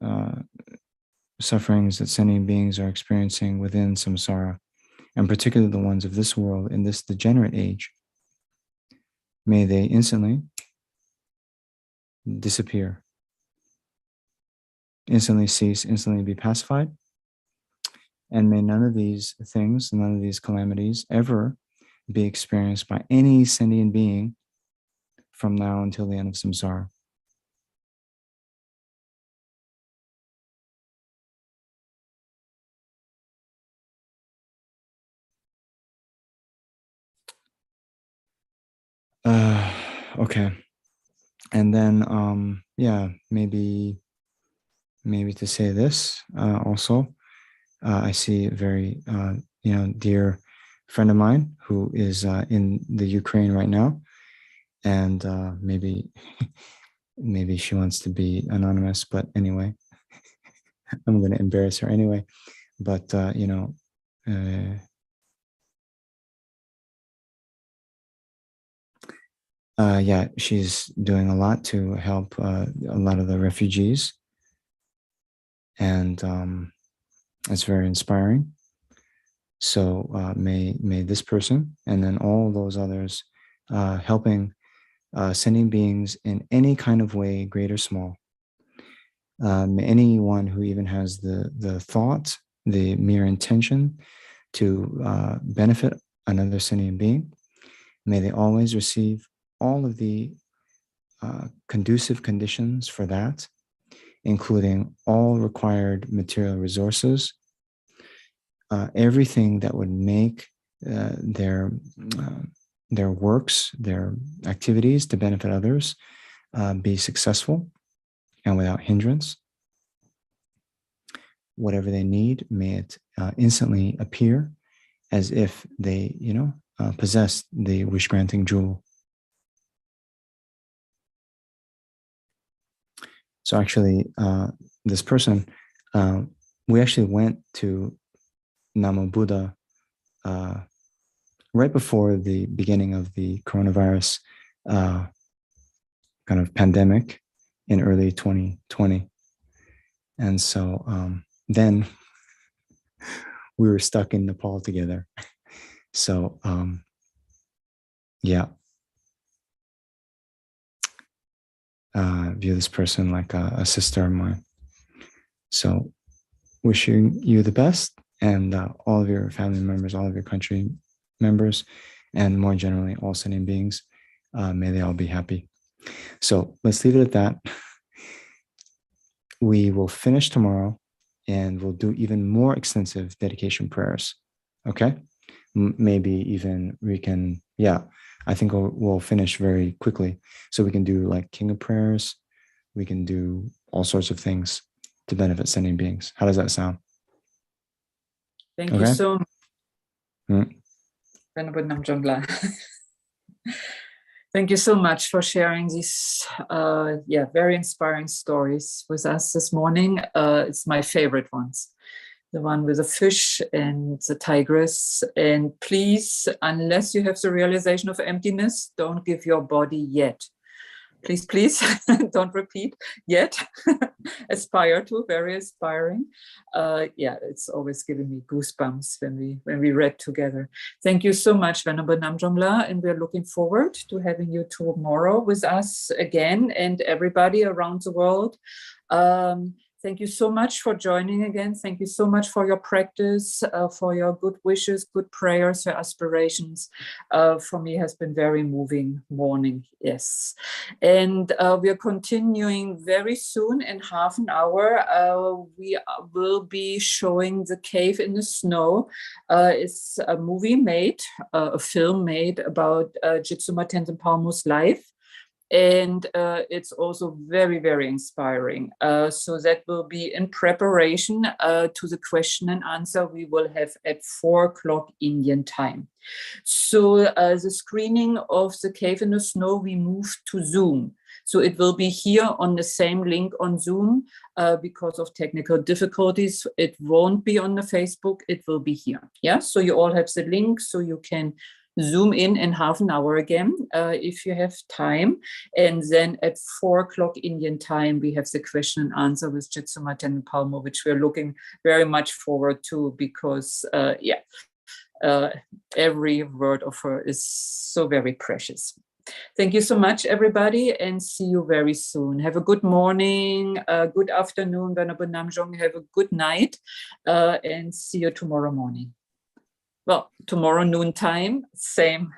sufferings that sentient beings are experiencing within samsara, and particularly the ones of this world in this degenerate age, may they instantly disappear, instantly cease, instantly be pacified, and may none of these things, none of these calamities ever be experienced by any sentient being from now until the end of samsara. Okay. And then, maybe to say this also, I see a very, dear friend of mine who is in the Ukraine right now, and maybe she wants to be anonymous, but anyway, I'm going to embarrass her anyway. But she's doing a lot to help a lot of the refugees, and it's very inspiring. So may this person and then all those others helping sentient beings in any kind of way, great or small, anyone who even has the thought, the mere intention to benefit another sentient being, may they always receive all of the conducive conditions for that, including all required material resources, everything that would make their works, their activities to benefit others be successful and without hindrance. Whatever they need, may it instantly appear as if they, possess the wish-granting jewel. So actually, this person, we actually went to Namo Buddha right before the beginning of the coronavirus kind of pandemic in early 2020. And so then we were stuck in Nepal together. So view this person like a sister of mine. So wishing you the best, and all of your family members, all of your country members, and more generally, all sentient beings, may they all be happy. So let's leave it at that. We will finish tomorrow, and we'll do even more extensive dedication prayers. Okay? Maybe even we can, I think we'll finish very quickly. So we can do like King of Prayers. We can do all sorts of things to benefit sentient beings. How does that sound? Thank you so much. Mm. Venerable Namjong. Thank you so much for sharing these very inspiring stories with us this morning. It's my favorite ones. The one with the fish and the tigress. And please, unless you have the realization of emptiness, don't give your body yet. Please, please, don't repeat yet. Aspire to, very aspiring. It's always giving me goosebumps when we read together. Thank you so much, Venerable Namjong, and we're looking forward to having you tomorrow with us again, and everybody around the world. Thank you so much for joining again. Thank you so much for your practice, for your good wishes, good prayers, your aspirations. For me, has been very moving morning. Yes. And we are continuing very soon in half an hour. We will be showing The Cave in the Snow. It's a movie made, a film made about Jitsuma Tenzin Palmo's life. And it's also very, very inspiring. So that will be in preparation to the question and answer we will have at 4 o'clock Indian time. So the screening of The Cave in the Snow, we moved to Zoom. So it will be here on the same link on Zoom because of technical difficulties. It won't be on the Facebook, it will be here. Yeah, so you all have the link, so you can Zoom in half an hour again, if you have time. And then at 4 o'clock Indian time, we have the question and answer with Jitsuma Tenzin Palmo, which we're looking very much forward to because, every word of her is so very precious. Thank you so much, everybody, and see you very soon. Have a good morning, good afternoon, Venerable Namjong. Have a good night, and see you tomorrow morning. Well, tomorrow noontime, same.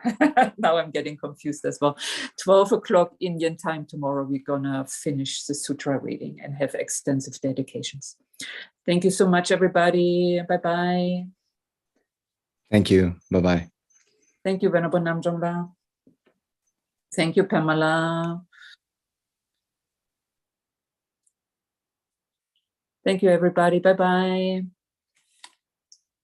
Now I'm getting confused as well. 12 o'clock Indian time tomorrow, we're gonna finish the Sutra reading and have extensive dedications. Thank you so much, everybody. Bye-bye. Thank you. Bye-bye. Thank you, Venerable Namjong. Thank you, Pamela. Thank you, everybody. Bye-bye.